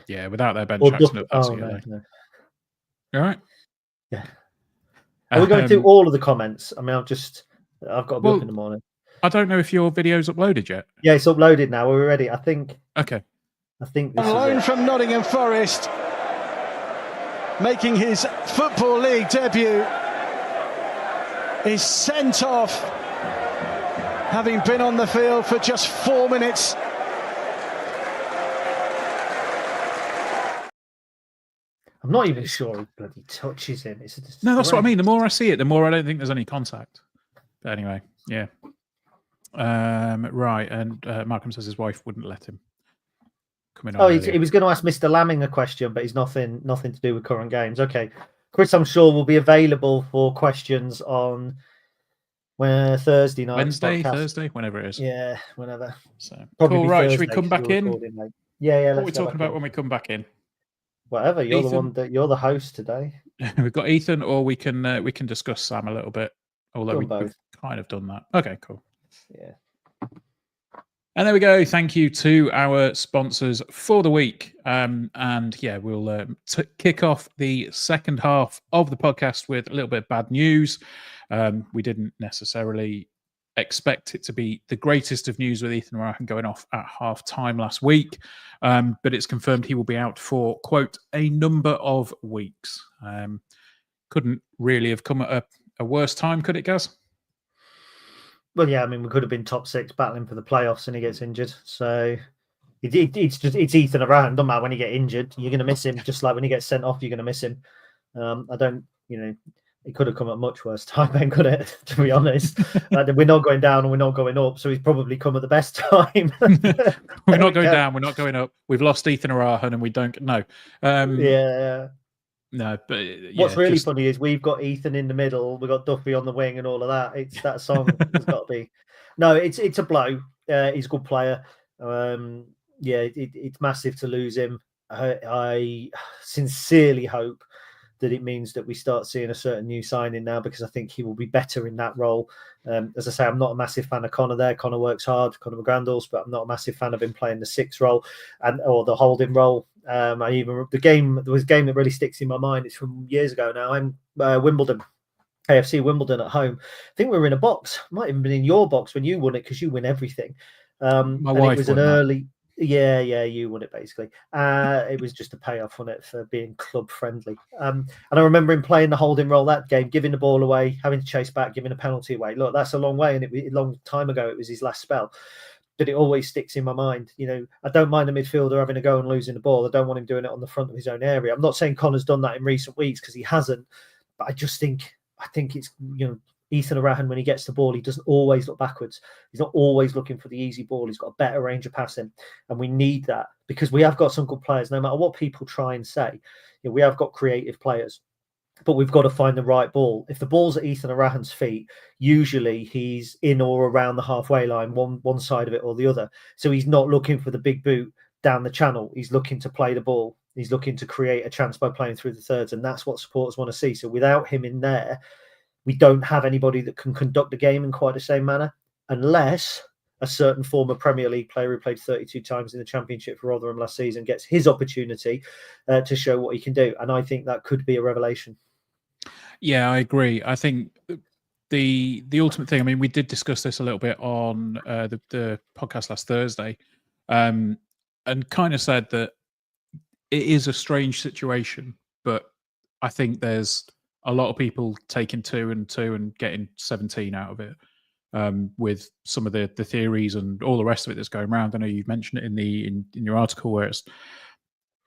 Yeah, without their Ben Jackson up, that's no. All right. Yeah. Are we going through all of the comments? I mean, I've got to be up in the morning. I don't know if your video's uploaded yet. Yeah, it's uploaded now. We're ready. I think. Okay. I think this is it. From Nottingham Forest, making his Football League debut, is sent off, having been on the field for just 4 minutes. I'm not even sure he bloody touches him. No, that's what I mean. The more I see it, the more I don't think there's any contact. But anyway, yeah. Right, and Malcolm says his wife wouldn't let him come in. Oh, he was going to ask Mr. Lamming a question, but he's nothing to do with current games. Okay, Chris, I'm sure will be available for questions on Thursday night, Wednesday, Thursday, whenever it is. Yeah, whenever. So probably cool, right. Thursday, should we come back in? Yeah. What are we talking about when we come back in? Whatever. You're Ethan? The one that you're the host today. We've got Ethan, or we can discuss Sam a little bit. Although we've kind of done that. Okay, cool. Yeah. And there we go. Thank you to our sponsors for the week. And yeah, we'll kick off the second half of the podcast with a little bit of bad news. We didn't necessarily expect it to be the greatest of news with Ethan Rahan going off at half time last week. But it's confirmed he will be out for, quote, a number of weeks. Couldn't really have come at a worse time, could it, Gaz? Well, yeah, I mean, we could have been top 6 battling for the playoffs and he gets injured. So it's Ethan Rahan. Doesn't matter when you get injured, you're going to miss him. Just like when he gets sent off, you're going to miss him. It could have come at much worse time, then, could it? To be honest, we're not going down and we're not going up, so he's probably come at the best time. We're not going down, we're not going up. We've lost Ethan Rahan, and we don't know. Yeah. No, but what's really funny is we've got Ethan in the middle, we've got Duffy on the wing, and all of that. It's that song. It's got to be. No, it's a blow. He's a good player. It's massive to lose him. I sincerely hope that it means that we start seeing a certain new signing now, because I think he will be better in that role. As I say, I'm not a massive fan of Connor there. Connor works hard, Connor McGrandles, but I'm not a massive fan of him playing the 6 role or the holding role. There was a game that really sticks in my mind. It's from years ago now. I'm Wimbledon, AFC Wimbledon at home. I think we were in a box. Might even been in your box when you won it, because you win everything. My wife it was an early. Yeah, you won it basically. It was just a payoff on it for being club friendly. And I remember him playing the holding role that game, giving the ball away, having to chase back, giving a penalty away. Look, that's a long way, and a long time ago it was his last spell. But it always sticks in my mind. I don't mind a midfielder having a go and losing the ball. I don't want him doing it on the front of his own area. I'm not saying Connor's done that in recent weeks, because he hasn't. But I think it's Ethan Rahan, when he gets the ball, he doesn't always look backwards. He's not always looking for the easy ball. He's got a better range of passing. And we need that, because we have got some good players. No matter what people try and say, we have got creative players, but we've got to find the right ball. If the ball's at Ethan Rahan's feet, usually he's in or around the halfway line, one side of it or the other. So he's not looking for the big boot down the channel. He's looking to play the ball. He's looking to create a chance by playing through the thirds. And that's what supporters want to see. So without him in there, we don't have anybody that can conduct the game in quite the same manner, unless a certain former Premier League player who played 32 times in the Championship for Rotherham last season gets his opportunity to show what he can do. And I think that could be a revelation. Yeah, I agree. I think the ultimate thing. I mean, we did discuss this a little bit on the podcast last Thursday, and kind of said that it is a strange situation, but I think there's a lot of people taking 2 and 2 and getting 17 out of it. With some of the theories and all the rest of it that's going around. I know you've mentioned it in your article where it's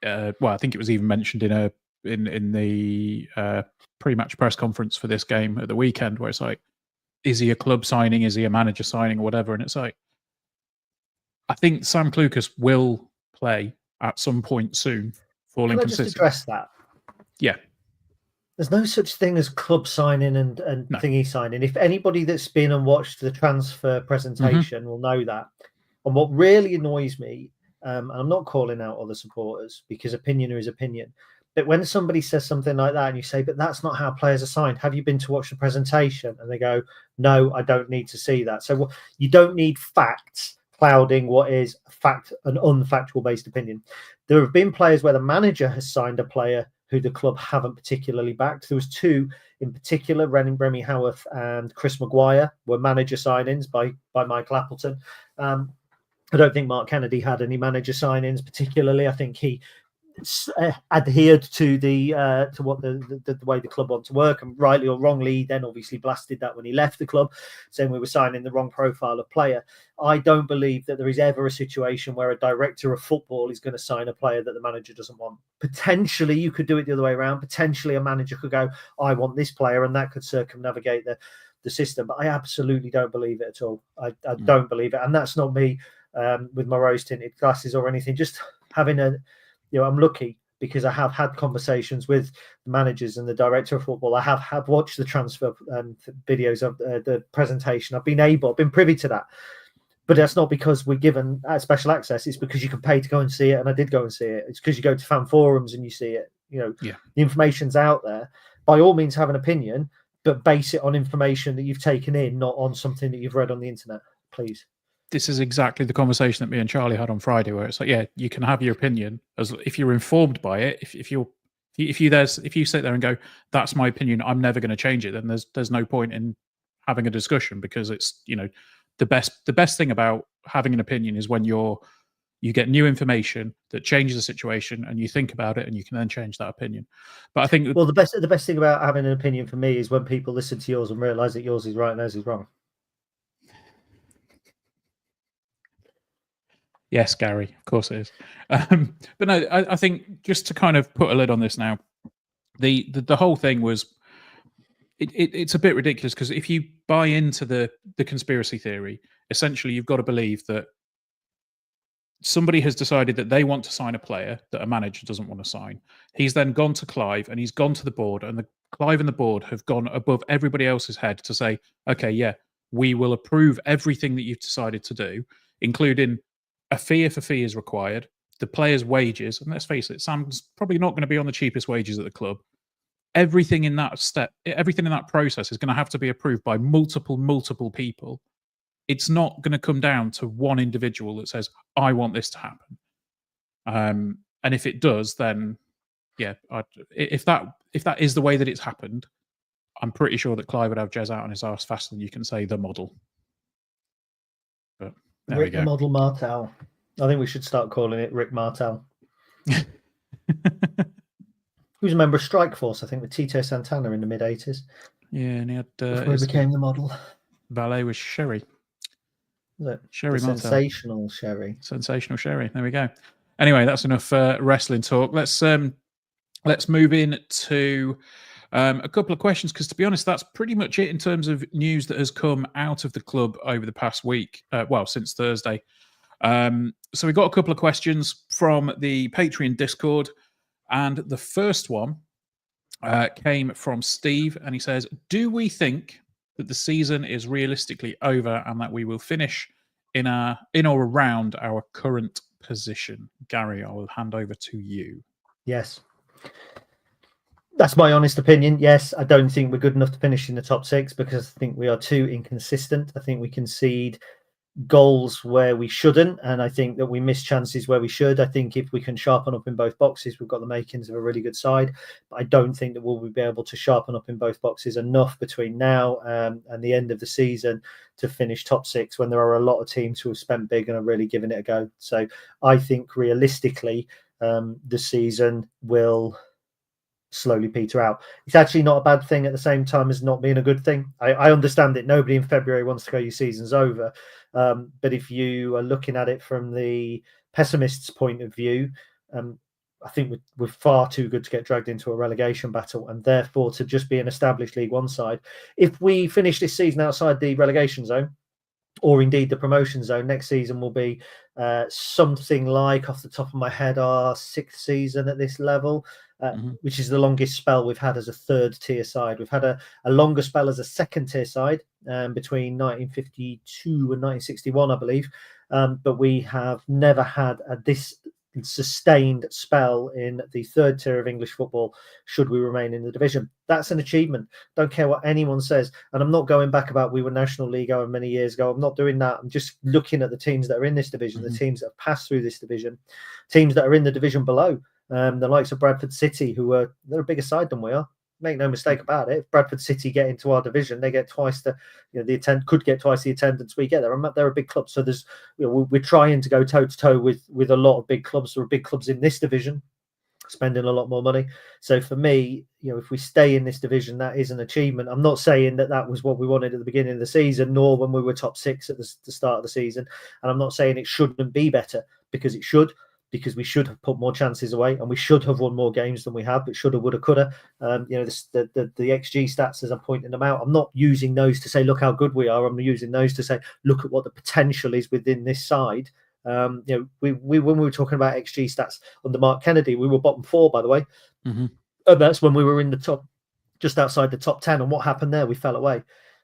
well, I think it was even mentioned in the pre-match press conference for this game at the weekend, where it's like, is he a club signing? Is he a manager signing or whatever? And it's like, I think Sam Clucas will play at some point soon. Can I just address that? Yeah. There's no such thing as club signing and No. thingy signing. If anybody that's been and watched the transfer presentation will know that. And what really annoys me, and I'm not calling out other supporters because opinion is opinion, but when somebody says something like that and you say, but that's not how players are signed, have you been to watch the presentation? And they go, no, I don't need to see that. So you don't need facts clouding what is fact, an unfactual based opinion. There have been players where the manager has signed a player who the club haven't particularly backed. There was 2 in particular, Remy Howarth and Chris Maguire, were manager signings by Michael Appleton. I don't think Mark Kennedy had any manager signings particularly. I think he adhered to to what the way the club want to work, and rightly or wrongly, he then obviously blasted that when he left the club, saying we were signing the wrong profile of player. I don't believe that there is ever a situation where a director of football is going to sign a player that the manager doesn't want. Potentially, you could do it the other way around. Potentially, a manager could go, I want this player, and that could circumnavigate the system. But I absolutely don't believe it at all. I don't believe it, and that's not me with my rose-tinted glasses or anything. Just having I'm lucky because I have had conversations with the managers and the director of football. I have watched the transfer videos of the presentation. I've been privy to that. But that's not because we're given special access. It's because you can pay to go and see it. And I did go and see it. It's because you go to fan forums and you see it. The information's out there. By all means, have an opinion, but base it on information that you've taken in, not on something that you've read on the internet, please. This is exactly the conversation that me and Charlie had on Friday, where it's like, yeah, you can have your opinion as if you're informed by it. If you sit there and go, that's my opinion, I'm never going to change it, then there's no point in having a discussion, because it's the best thing about having an opinion is when you get new information that changes the situation and you think about it and you can then change that opinion. But I think the best thing about having an opinion for me is when people listen to yours and realize that yours is right and theirs is wrong. Yes, Gary, of course it is. But no, I think just to kind of put a lid on this now, the whole thing was, it's a bit ridiculous, because if you buy into the conspiracy theory, essentially you've got to believe that somebody has decided that they want to sign a player that a manager doesn't want to sign. He's then gone to Clive and he's gone to the board, and Clive and the board have gone above everybody else's head to say, okay, yeah, we will approve everything that you've decided to do, including a fee if a fee is required, the players' wages, and let's face it, Sam's probably not going to be on the cheapest wages at the club. Everything in that process is going to have to be approved by multiple people. It's not going to come down to one individual that says, I want this to happen. And if it does, then yeah, if that is the way that it's happened, I'm pretty sure that Clive would have Jez out on his arse faster than you can say the model. But there we go. The model Martel. I think we should start calling it Rick Martel. He was a member of Strike Force, I think, with Tito Santana in the mid-80s. Yeah, and he had... before he became the model. Valet was Sherry. Was it? Sherry Martel. Sensational Sherry. Sensational Sherry. There we go. Anyway, that's enough wrestling talk. Let's move in to a couple of questions, because to be honest, that's pretty much it in terms of news that has come out of the club over the past week. Since Thursday. So we got a couple of questions from the Patreon Discord, and the first one came from Steve, and he says, do we think that the season is realistically over and that we will finish in or around our current position? Gary, I will hand over to you. Yes. That's my honest opinion. Yes, I don't think we're good enough to finish in the top 6, because I think we are too inconsistent. I think we concede goals where we shouldn't, and I think that we miss chances where we should. I think if we can sharpen up in both boxes, we've got the makings of a really good side. But I don't think that we'll be able to sharpen up in both boxes enough between now and the end of the season to finish top 6, when there are a lot of teams who have spent big and are really giving it a go. So I think realistically, the season will slowly peter out. It's actually not a bad thing at the same time as not being a good thing. I understand that nobody in February wants to go, your season's over. But if you are looking at it from the pessimist's point of view, I think we're far too good to get dragged into a relegation battle, and therefore to just be an established League One side. If we finish this season outside the relegation zone, or indeed the promotion zone, next season will be something like, off the top of my head, our 6th season at this level, which is the longest spell we've had as a 3rd tier side. We've had a longer spell as a 2nd tier side between 1952 and 1961, I believe, but we have never had this sustained spell in the 3rd tier of English football should we remain in the division. That's an achievement. Don't care what anyone says. And I'm not going back about we were National League however many years ago. I'm not doing that. I'm just looking at the teams that are in this division, the teams that have passed through this division, teams that are in the division below, the likes of Bradford City, they're a bigger side than we are. Make no mistake about it. If Bradford City get into our division, they get twice the could get twice the attendance we get. They're a big club, so there's we're trying to go toe to toe with a lot of big clubs. There are big clubs in this division spending a lot more money. So for me, if we stay in this division, that is an achievement. I'm not saying that was what we wanted at the beginning of the season, nor when we were top 6 at the start of the season. And I'm not saying it shouldn't be better, because it should. Because we should have put more chances away, and we should have won more games than we have. But shoulda, woulda, coulda. The XG stats, as I'm pointing them out, I'm not using those to say look how good we are. I'm using those to say look at what the potential is within this side. When we were talking about XG stats under Mark Kennedy, we were bottom 4, by the way, and that's when we were in the top, just outside the top 10. And what happened there? We fell away.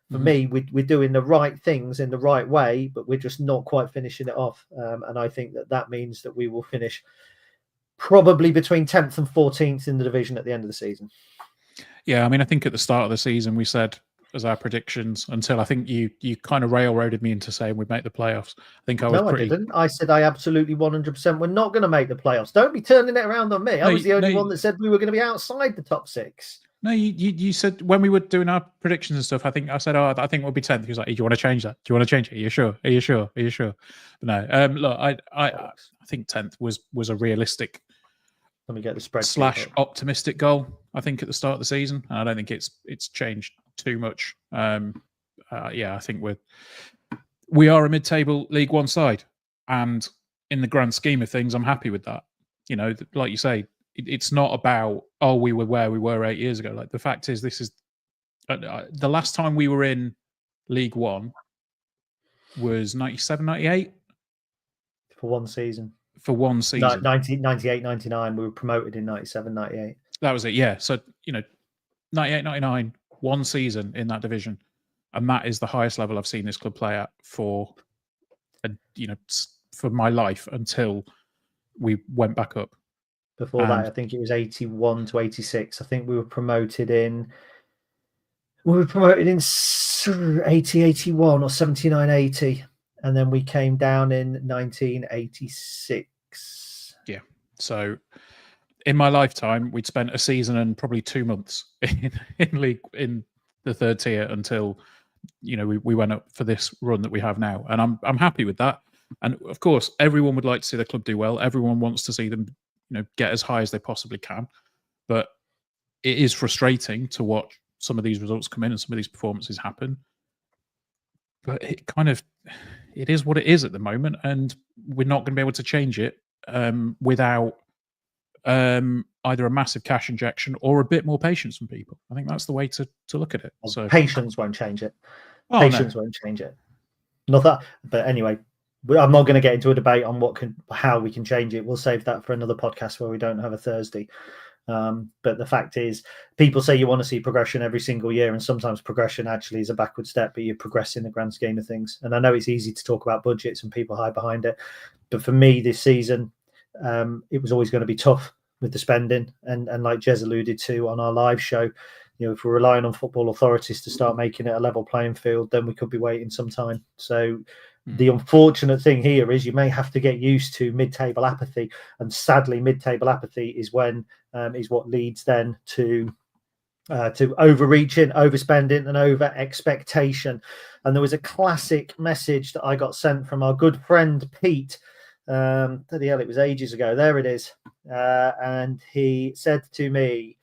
For me, we're doing the right things in the right way, but we're just not quite finishing it off. And I think that means that we will finish probably between 10th and 14th in the division at the end of the season. Yeah, I mean, I think at the start of the season we said as our predictions, until I think you kind of railroaded me into saying we'd make the playoffs. I think I didn't. I said I absolutely 100% we're not going to make the playoffs. Don't be turning it around on me. I was the only one that said we were going to be outside the top 6. No, you said when we were doing our predictions and stuff, I think I said, I think we'll be 10th. He was like, do you want to change that? Do you want to change it? Are you sure? Are you sure? Are you sure? But no, look, I think 10th was a realistic, let me get the spread / optimistic goal, I think, at the start of the season. And I don't think it's changed too much. I think we are a mid-table League One side. And in the grand scheme of things, I'm happy with that. Like you say, it's not about, we were where we were 8 years ago. Like, the fact is, this is the last time we were in League One was 97, 98 for one season. 98, 99, we were promoted in 97, 98. That was it, yeah. So 98, 99, one season in that division, and that is the highest level I've seen this club play at for my life until we went back up. Before that, I think it was 81 to 86. I think we were promoted in 80, 81 or 79, 80. And then we came down in 1986. Yeah. So in my lifetime, we'd spent a season and probably 2 months in the 3rd tier until we went up for this run that we have now. And I'm happy with that. And of course, everyone would like to see the club do well. Everyone wants to see them get as high as they possibly can. But it is frustrating to watch some of these results come in and some of these performances happen. But it is what it is at the moment, and we're not going to be able to change it without either a massive cash injection or a bit more patience from people. I think that's the way to look at it. So patience won't change it. Patience won't change it. Not that, but anyway, I'm not going to get into a debate on how we can change it. We'll save that for another podcast where we don't have a Thursday. But the fact is, people say you want to see progression every single year, and sometimes progression actually is a backward step, but you progress in the grand scheme of things. And I know it's easy to talk about budgets and people hide behind it, but for me this season, it was always going to be tough with the spending. And like Jez alluded to on our live show, if we're relying on football authorities to start making it a level playing field, then we could be waiting some time. So the unfortunate thing here is you may have to get used to mid-table apathy, and sadly, mid-table apathy is what leads then to overreaching, overspending, and over expectation. And there was a classic message that I got sent from our good friend Pete. Bloody hell, it was ages ago. There it is. And he said to me,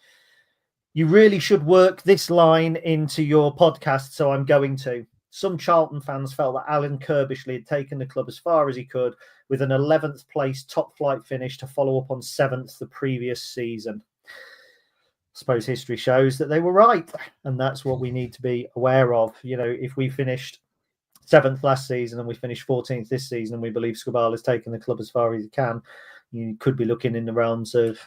"You really should work this line into your podcast, so I'm going to. Some Charlton fans felt that Alan Kirbishley had taken the club as far as he could, with an 11th place top flight finish to follow up on 7th the previous season. I suppose history shows that they were right, and that's what we need to be aware of. If we finished 7th last season and we finished 14th this season, and we believe Skubal has taken the club as far as he can, you could be looking in the realms of,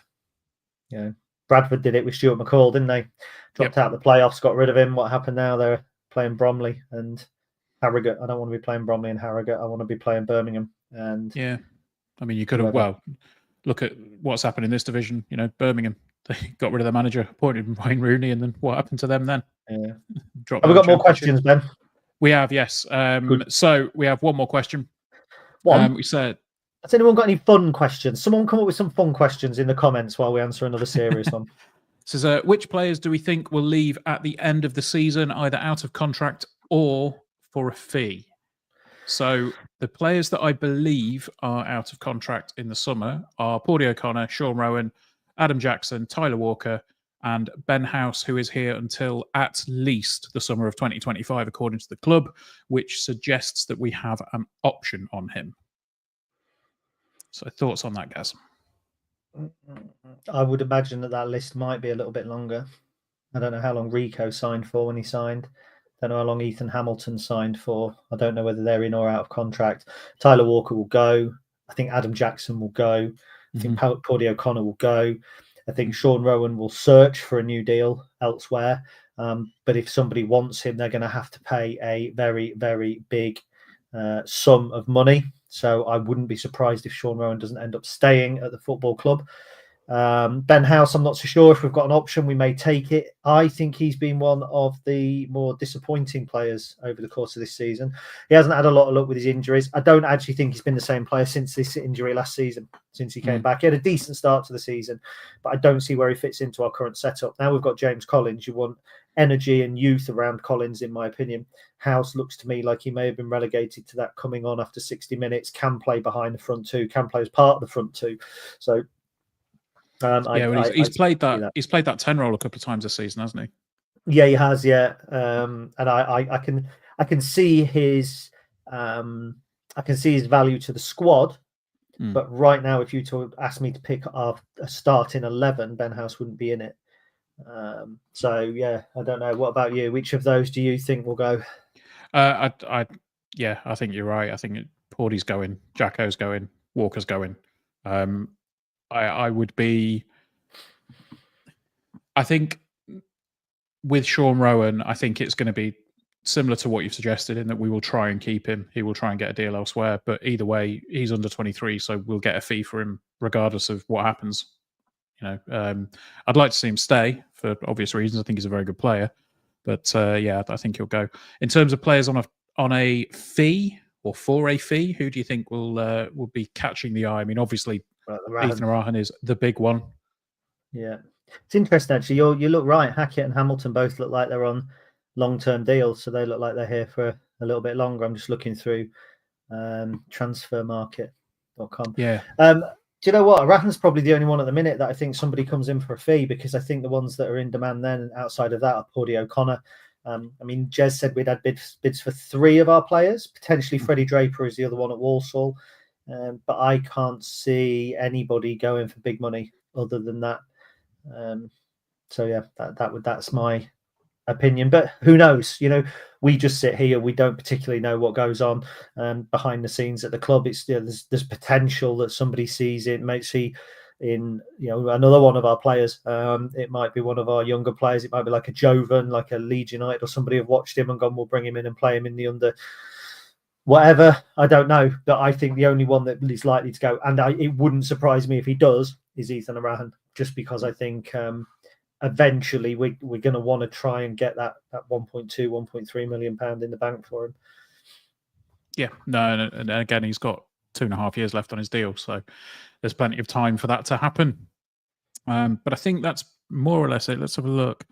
Bradford did it with Stuart McCall, didn't they? Dropped out the playoffs, got rid of him. What happened now? They're playing Bromley and Harrogate. I don't want to be playing Bromley and Harrogate. I want to be playing Birmingham. And yeah, I mean, you could have, look at what's happened in this division. Birmingham, they got rid of their manager, appointed Wayne Rooney, and then what happened to them then? Yeah. Have we got more questions, Ben? We have, yes. So we have one more question. One? We said, has anyone got any fun questions? Someone come up with some fun questions in the comments while we answer another serious one. Says, which players do we think will leave at the end of the season, either out of contract or for a fee? So the players that I believe are out of contract in the summer are Paudie O'Connor, Sean Rowan, Adam Jackson, Tyler Walker, and Ben House, who is here until at least the summer of 2025, according to the club, which suggests that we have an option on him. So thoughts on that, Gaz? I would imagine that list might be a little bit longer. I don't know how long Rico signed for when he signed. Don't know how long Ethan Hamilton signed for. I don't know whether they're in or out of contract. Tyler Walker will go. I think Adam Jackson will go. I think Paudie O'Connor will go. I think Sean Rowan will search for a new deal elsewhere. But if somebody wants him, they're going to have to pay a very, very big sum of money. So I wouldn't be surprised if Sean Rowan doesn't end up staying at the football club. Ben House, I'm not so sure. If we've got an option, we may take it. I think he's been one of the more disappointing players over the course of this season. He hasn't had a lot of luck with his injuries. I don't actually think he's been the same player since this injury last season, since he came back. He had a decent start to the season, but I don't see where he fits into our current setup. Now we've got James Collins. You want energy and youth around Collins, in my opinion. House looks to me like he may have been relegated to that coming on after 60 minutes, can play behind the front two, can play as part of the front two. So he's played that 10 role a couple of times this season, hasn't he? Yeah, he has. Yeah, and I can see his value to the squad. But right now, if you ask me to pick a starting 11, Ben House wouldn't be in it. So yeah, I don't know. What about you? Which of those do you think will go? I think you're right. I think Paudie's going, Jacko's going, Walker's going. I would be. I think with Sean Rowan, I think it's going to be similar to what you've suggested in that we will try and keep him. He will try and get a deal elsewhere. But either way, he's under 23, so we'll get a fee for him regardless of what happens. I'd like to see him stay for obvious reasons. I think he's a very good player. But I think he'll go. In terms of players on a fee or for a fee, who do you think will be catching the eye? I mean, obviously, Ethan Arahan is the big one. Yeah. It's interesting, actually. You look right. Hackett and Hamilton both look like they're on long-term deals, so they look like they're here for a little bit longer. I'm just looking through transfermarket.com. Yeah. Do you know what? Arahan's probably the only one at the minute that I think somebody comes in for a fee, because I think the ones that are in demand then outside of that are Paudie O'Connor. I mean, Jez said we'd had bids for 3 of our players. Potentially Freddie Draper is the other one at Walsall. But I can't see anybody going for big money other than that. That's my opinion. But who knows? We just sit here. We don't particularly know what goes on behind the scenes at the club. It's there's potential that somebody sees it, might see in another one of our players. It might be one of our younger players. It might be like a Jovan, like a Leeds United, or somebody have watched him and gone, we'll bring him in and play him in the under. Whatever, I don't know, but I think the only one that is likely to go, and it wouldn't surprise me if he does, is Ethan Arahan, just because I think eventually we're going to want to try and get that 1.2, 1.3 million pound in the bank for him. Yeah, no, and again, he's got 2.5 years left on his deal, so there's plenty of time for that to happen. But I think that's more or less it. Let's have a look.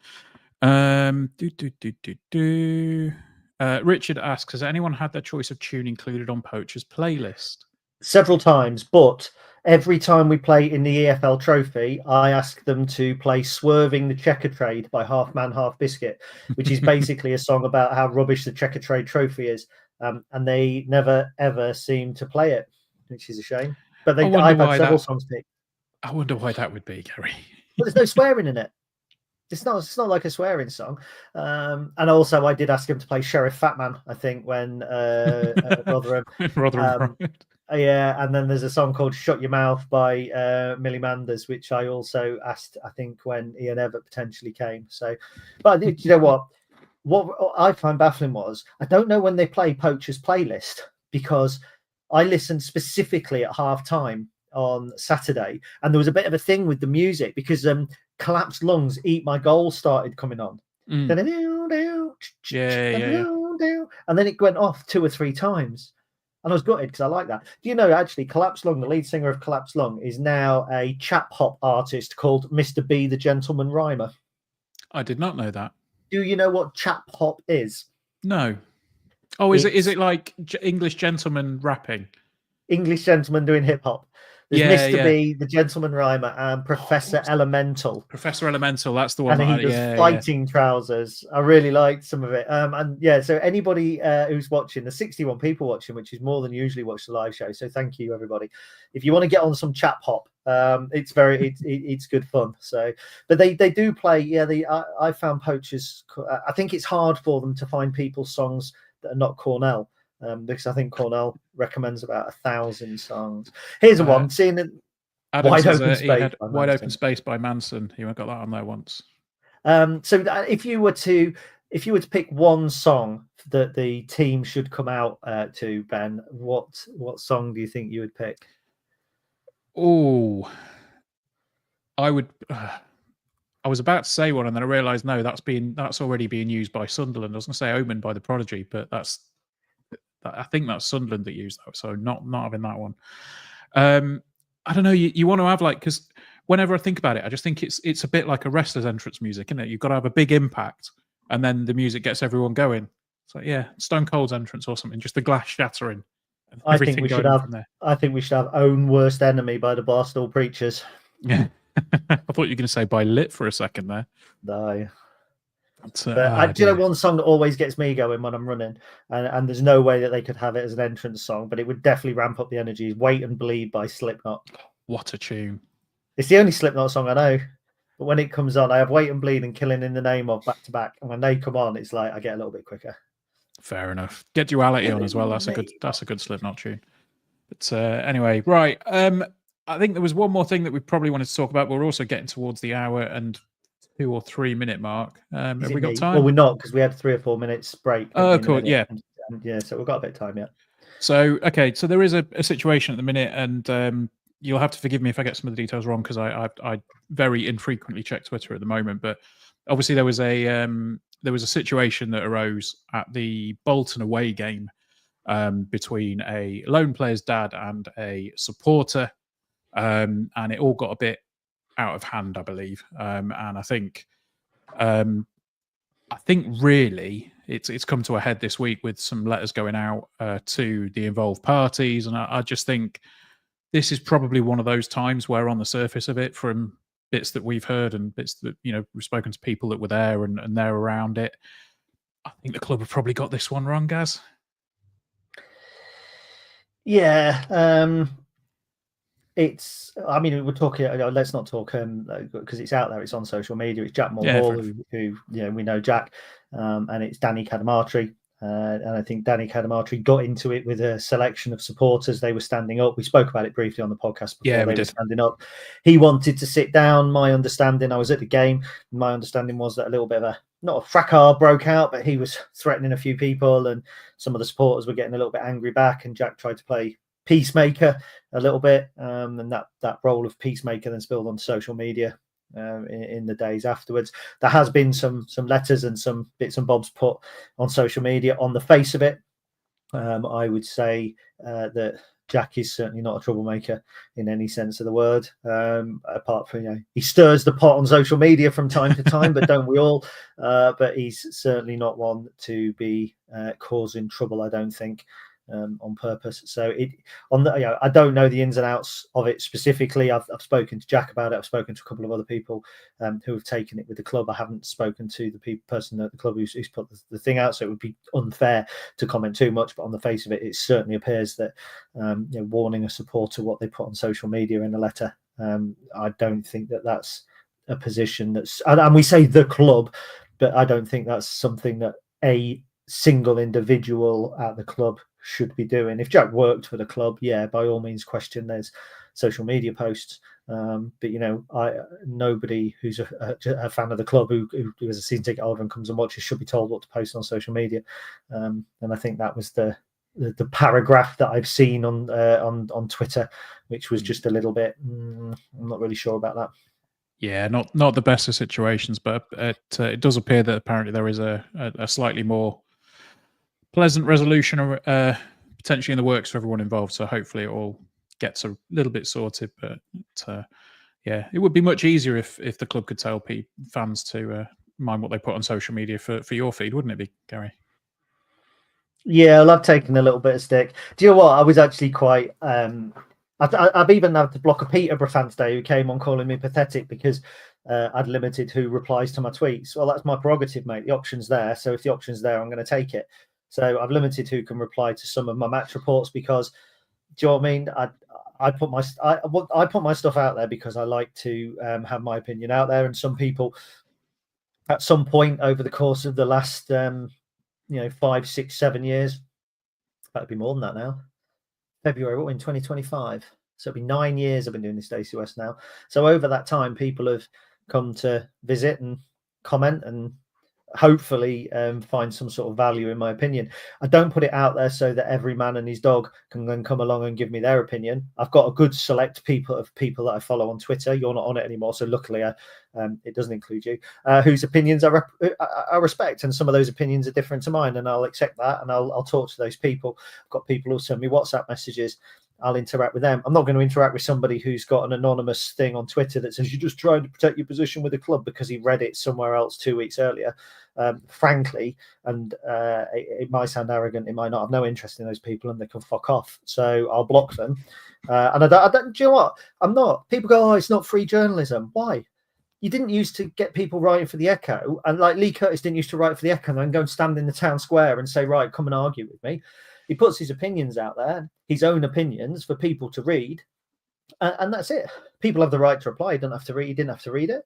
Richard asks, has anyone had their choice of tune included on Poacher's playlist? Several times, but every time we play in the EFL Trophy, I ask them to play Swerving the Checker Trade by Half Man, Half Biscuit, which is basically a song about how rubbish the Checker Trade Trophy is. And they never, ever seem to play it, which is a shame. But I've had several songs picked. I wonder why that would be, Gary. But there's no swearing in it. It's not like a swearing song. And also, I did ask him to play Sheriff Fatman, I think, when Rotherham. Rotherham. Yeah, and then there's a song called Shut Your Mouth by Millie Manders, which I also asked, I think, when Ian Evatt potentially came. So, but you know what? What I find baffling was, I don't know when they play Poacher's playlist, because I listened specifically at half-time on Saturday, and there was a bit of a thing with the music, because Collapsed Lungs, Eat My Goal started coming on. Yeah. And then it went off 2 or 3 times. And I was gutted because I like that. Do you know, actually, Collapsed Lung, the lead singer of Collapsed Lung, is now a chap hop artist called Mr. B, the Gentleman Rhymer? I did not know that. Do you know what chap hop is? No. Oh, is it like English gentleman rapping? English gentleman doing hip hop. There's Mr. B, the Gentleman Rhymer, and Professor Elemental. Professor Elemental, that's the one. And he does fighting trousers. I really liked some of it. And yeah, so anybody who's watching, there's 61 people watching, which is more than usually watch the live show. So thank you, everybody. If you want to get on some chap hop, it's good fun. So, but they do play. Yeah, I found Poachers. I think it's hard for them to find people's songs that are not Cornell. Because I think Cornell recommends about 1,000 songs. Here's one, seeing it. Wide Open Space by Manson. You got that on there once. So if you were to pick one song that the team should come out to, Ben, what song do you think you would pick? Oh, I would. I was about to say one, and then I realised no, that's already being used by Sunderland. I was going to say Omen by The Prodigy, but I think that's Sunderland that used that, so not having that one. I don't know. You want to have because whenever I think about it, I just think it's a bit like a wrestler's entrance music, isn't it? You've got to have a big impact, and then the music gets everyone going. So yeah, Stone Cold's entrance or something, just the glass shattering. And I think we should have Own Worst Enemy by the Barstool Preachers. Yeah, I thought you were going to say by Lit for a second there. No. But do you know one song that always gets me going when I'm running, and there's no way that they could have it as an entrance song, but it would definitely ramp up the energy, Wait and Bleed by Slipknot. What a tune. It's the only Slipknot song I know, but when it comes on, I have Wait and Bleed and Killing in the Name of back to back, and when they come on, it's like I get a little bit quicker. Fair enough. Get Duality on as well. That's a good Slipknot tune. But anyway, right. I think there was one more thing that we probably wanted to talk about, but we're also getting towards the hour and 2 or 3 minute mark. Have we got time? Well, we're not, because we had 3 or 4 minutes break. Oh, cool. Yeah. Yeah, so we've got a bit of time yet. So, okay. So there is a situation at the minute, and you'll have to forgive me if I get some of the details wrong, because I very infrequently check Twitter at the moment. But obviously there was a situation that arose at the Bolton away game between a loan player's dad and a supporter. And it all got a bit out of hand, I believe, and I think really it's come to a head this week with some letters going out to the involved parties, and I just think this is probably one of those times where, on the surface of it, from bits that we've heard and bits that we've spoken to people that were there and they're around it, I think the club have probably got this one wrong, Gaz. Yeah. We're talking. Let's not talk because it's out there. It's on social media. It's Jack Mulhall, who we know Jack, and it's Danny Cadamartri. And I think Danny Cadamartri got into it with a selection of supporters. They were standing up. We spoke about it briefly on the podcast before. They were standing up. He wanted to sit down. My understanding, I was at the game. My understanding was that a little bit of not a fracas broke out, but he was threatening a few people, and some of the supporters were getting a little bit angry back. And Jack tried to play peacemaker a little bit, and that role of peacemaker then spilled on social media. in the days afterwards. There has been some letters and some bits and bobs put on social media. On the face of it, I would say that Jack is certainly not a troublemaker in any sense of the word. Apart from, he stirs the pot on social media from time to time, but don't we all? But he's certainly not one to be causing trouble, I don't think, on purpose. So I don't know the ins and outs of it specifically. I've spoken to Jack about it. I've spoken to a couple of other people who have taken it with the club. I haven't spoken to the person at the club who's put the thing out, so it would be unfair to comment too much. But on the face of it, it certainly appears that warning a supporter what they put on social media in a letter. I don't think that's a position that's, and we say the club, but I don't think that's something that a single individual at the club should be doing. If Jack worked for the club, yeah, by all means question there's social media posts, but nobody who's a fan of the club who is a season ticket holder and comes and watches should be told what to post on social media. And I think that was the paragraph that I've seen on Twitter, which was just a little bit I'm not really sure about that. Yeah, not the best of situations, but it does appear that apparently there is a slightly more pleasant resolution potentially in the works for everyone involved. So hopefully it all gets a little bit sorted. But yeah, it would be much easier if the club could tell fans to mind what they put on social media for your feed, wouldn't it be, Gary? Yeah, I love taking a little bit of stick. Do you know what? I was actually quite. I've even had to block a Peterborough fan today who came on calling me pathetic because I'd limited who replies to my tweets. Well, that's my prerogative, mate. The option's there. So if the option's there, I'm going to take it. So I've limited who can reply to some of my match reports because, do you know what I mean? I put my stuff out there because I like to have my opinion out there. And some people, at some point over the course of the last 5, 6, 7 years, that'd be more than that now. February, what, in 2025? So it'll be 9 years I've been doing this Stacey West now. So over that time, people have come to visit and comment and hopefully find some sort of value in my opinion. I don't put it out there so that every man and his dog can then come along and give me their opinion. I've got a good select people that I follow on Twitter. You're not on it anymore, so luckily it doesn't include you, whose opinions I respect, and some of those opinions are different to mine, and I'll accept that, and I'll talk to those people. I've got people who send me WhatsApp messages. I'll interact with them. I'm not going to interact with somebody who's got an anonymous thing on Twitter that says you're just trying to protect your position with the club because he read it somewhere else 2 weeks earlier. Frankly, and it might sound arrogant, it might not. I've no interest in those people, and they can fuck off. So I'll block them. And I don't. Do you know what? I'm not. People go, "Oh, it's not free journalism." Why? You didn't used to get people writing for the Echo, and like Lee Curtis didn't used to write for the Echo and then go and stand in the town square and say, "Right, come and argue with me." He puts his opinions out there, his own opinions for people to read, and that's it. People have the right to reply. You don't have to read. You didn't have to read it.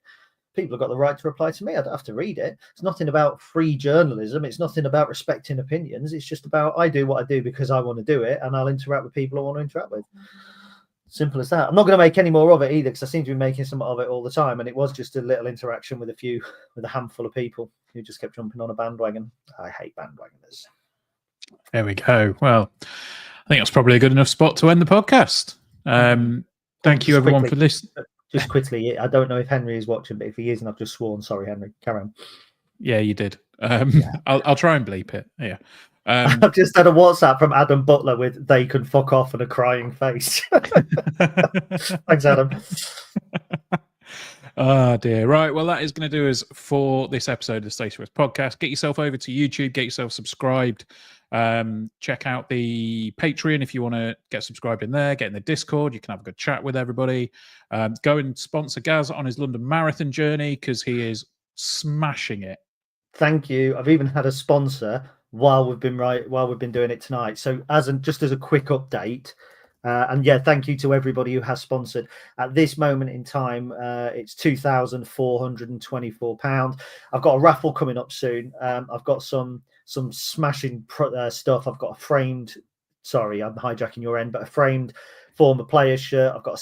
People have got the right to reply to me. I don't have to read it. It's nothing about free journalism. It's nothing about respecting opinions. It's just about I do what I do because I want to do it, and I'll interact with people I want to interact with. Simple as that. I'm not going to make any more of it either because I seem to be making some of it all the time, and it was just a little interaction with a handful of people who just kept jumping on a bandwagon. I hate bandwagoners. There we go. Well, I think that's probably a good enough spot to end the podcast. Thank you, everyone, for listening. Just quickly, I don't know if Henry is watching, but if he isn't, I've just sworn. Sorry, Henry. Carry on. Yeah, you did. I'll try and bleep it. Yeah. I've just had a WhatsApp from Adam Butler with "they can fuck off" and a crying face. Thanks, Adam. Oh dear. Right. Well, that is going to do us for this episode of the Stacey West podcast. Get yourself over to YouTube, get yourself subscribed. Check out the Patreon if you want to get subscribed in there, get in the Discord. You can have a good chat with everybody. Go and sponsor Gaz on his London Marathon journey because he is smashing it. Thank you. I've even had a sponsor while we've been doing it tonight. So just as a quick update, and yeah, thank you to everybody who has sponsored. At this moment in time, it's £2,424. I've got a raffle coming up soon. I've got some smashing stuff. I've got a framed. Sorry, I'm hijacking your end, but a framed former player's shirt. I've got a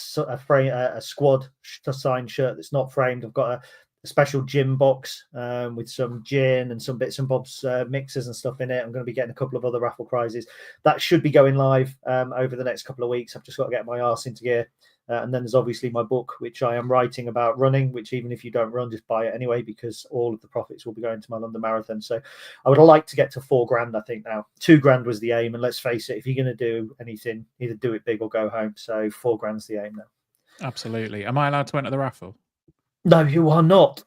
squad signed shirt that's not framed. I've got special gin box with some gin and some bits and bobs mixers and stuff in it. I'm going to be getting a couple of other raffle prizes that should be going live over the next couple of weeks. I've just got to get my arse into gear. And then there's obviously my book, which I am writing about running, which even if you don't run, just buy it anyway, because all of the profits will be going to my London Marathon. So I would like to get to $4,000, I think now. $2,000 was the aim. And let's face it, if you're going to do anything, either do it big or go home. So $4,000's the aim now. Absolutely. Am I allowed to enter the raffle? No, you are not.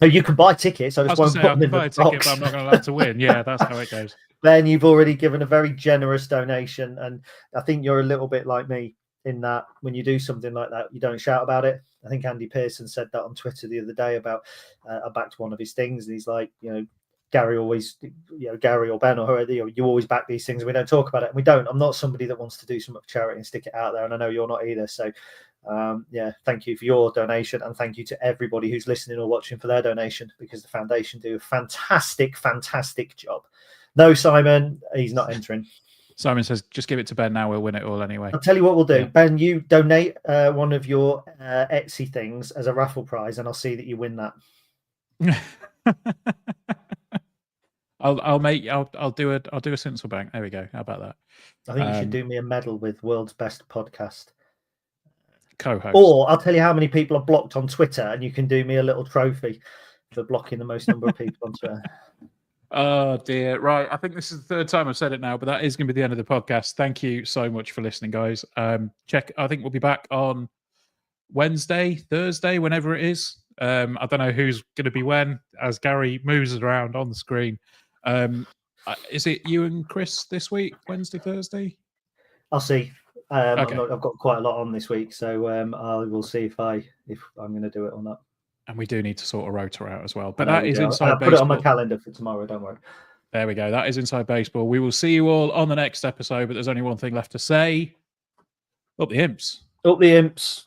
No, you can buy tickets. I just won't put them in the box. But I'm not allowed to win. Yeah, that's how it goes. Ben, you've already given a very generous donation. And I think you're a little bit like me in that when you do something like that, you don't shout about it. I think Andy Pearson said that on Twitter the other day about I backed one of his things, and he's like, Gary always, Gary or Ben or whoever, you always back these things. And we don't talk about it. And we don't. I'm not somebody that wants to do something for charity and stick it out there, and I know you're not either. So, thank you for your donation, and thank you to everybody who's listening or watching for their donation, because the foundation do a fantastic job. No, Simon, he's not entering. Simon says, just give it to Ben now. We'll win it all anyway. I'll tell you what we'll do. Yeah. Ben, you donate one of your Etsy things as a raffle prize, and I'll see that you win that. I'll do a Sinsel bank. There we go. How about that? I think you should do me a medal with World's Best Podcast co-host. Or I'll tell you how many people are blocked on Twitter, and you can do me a little trophy for blocking the most number of people on Twitter. Oh dear. Right. I think this is the third time I've said it now, but that is going to be the end of the podcast. Thank you so much for listening, guys. I think we'll be back on Wednesday, Thursday, whenever it is. I don't know who's going to be when, as Gary moves it around on the screen. Is it you and Chris this week, Wednesday, Thursday? I'll see. Okay. I've got quite a lot on this week, so I will see if I'm going to do it or not. And we do need to sort a rotor out as well. But that is Inside Baseball. I'll put it on my calendar for tomorrow, don't worry. There we go. That is Inside Baseball. We will see you all on the next episode, but there's only one thing left to say. Up the imps. Up the imps.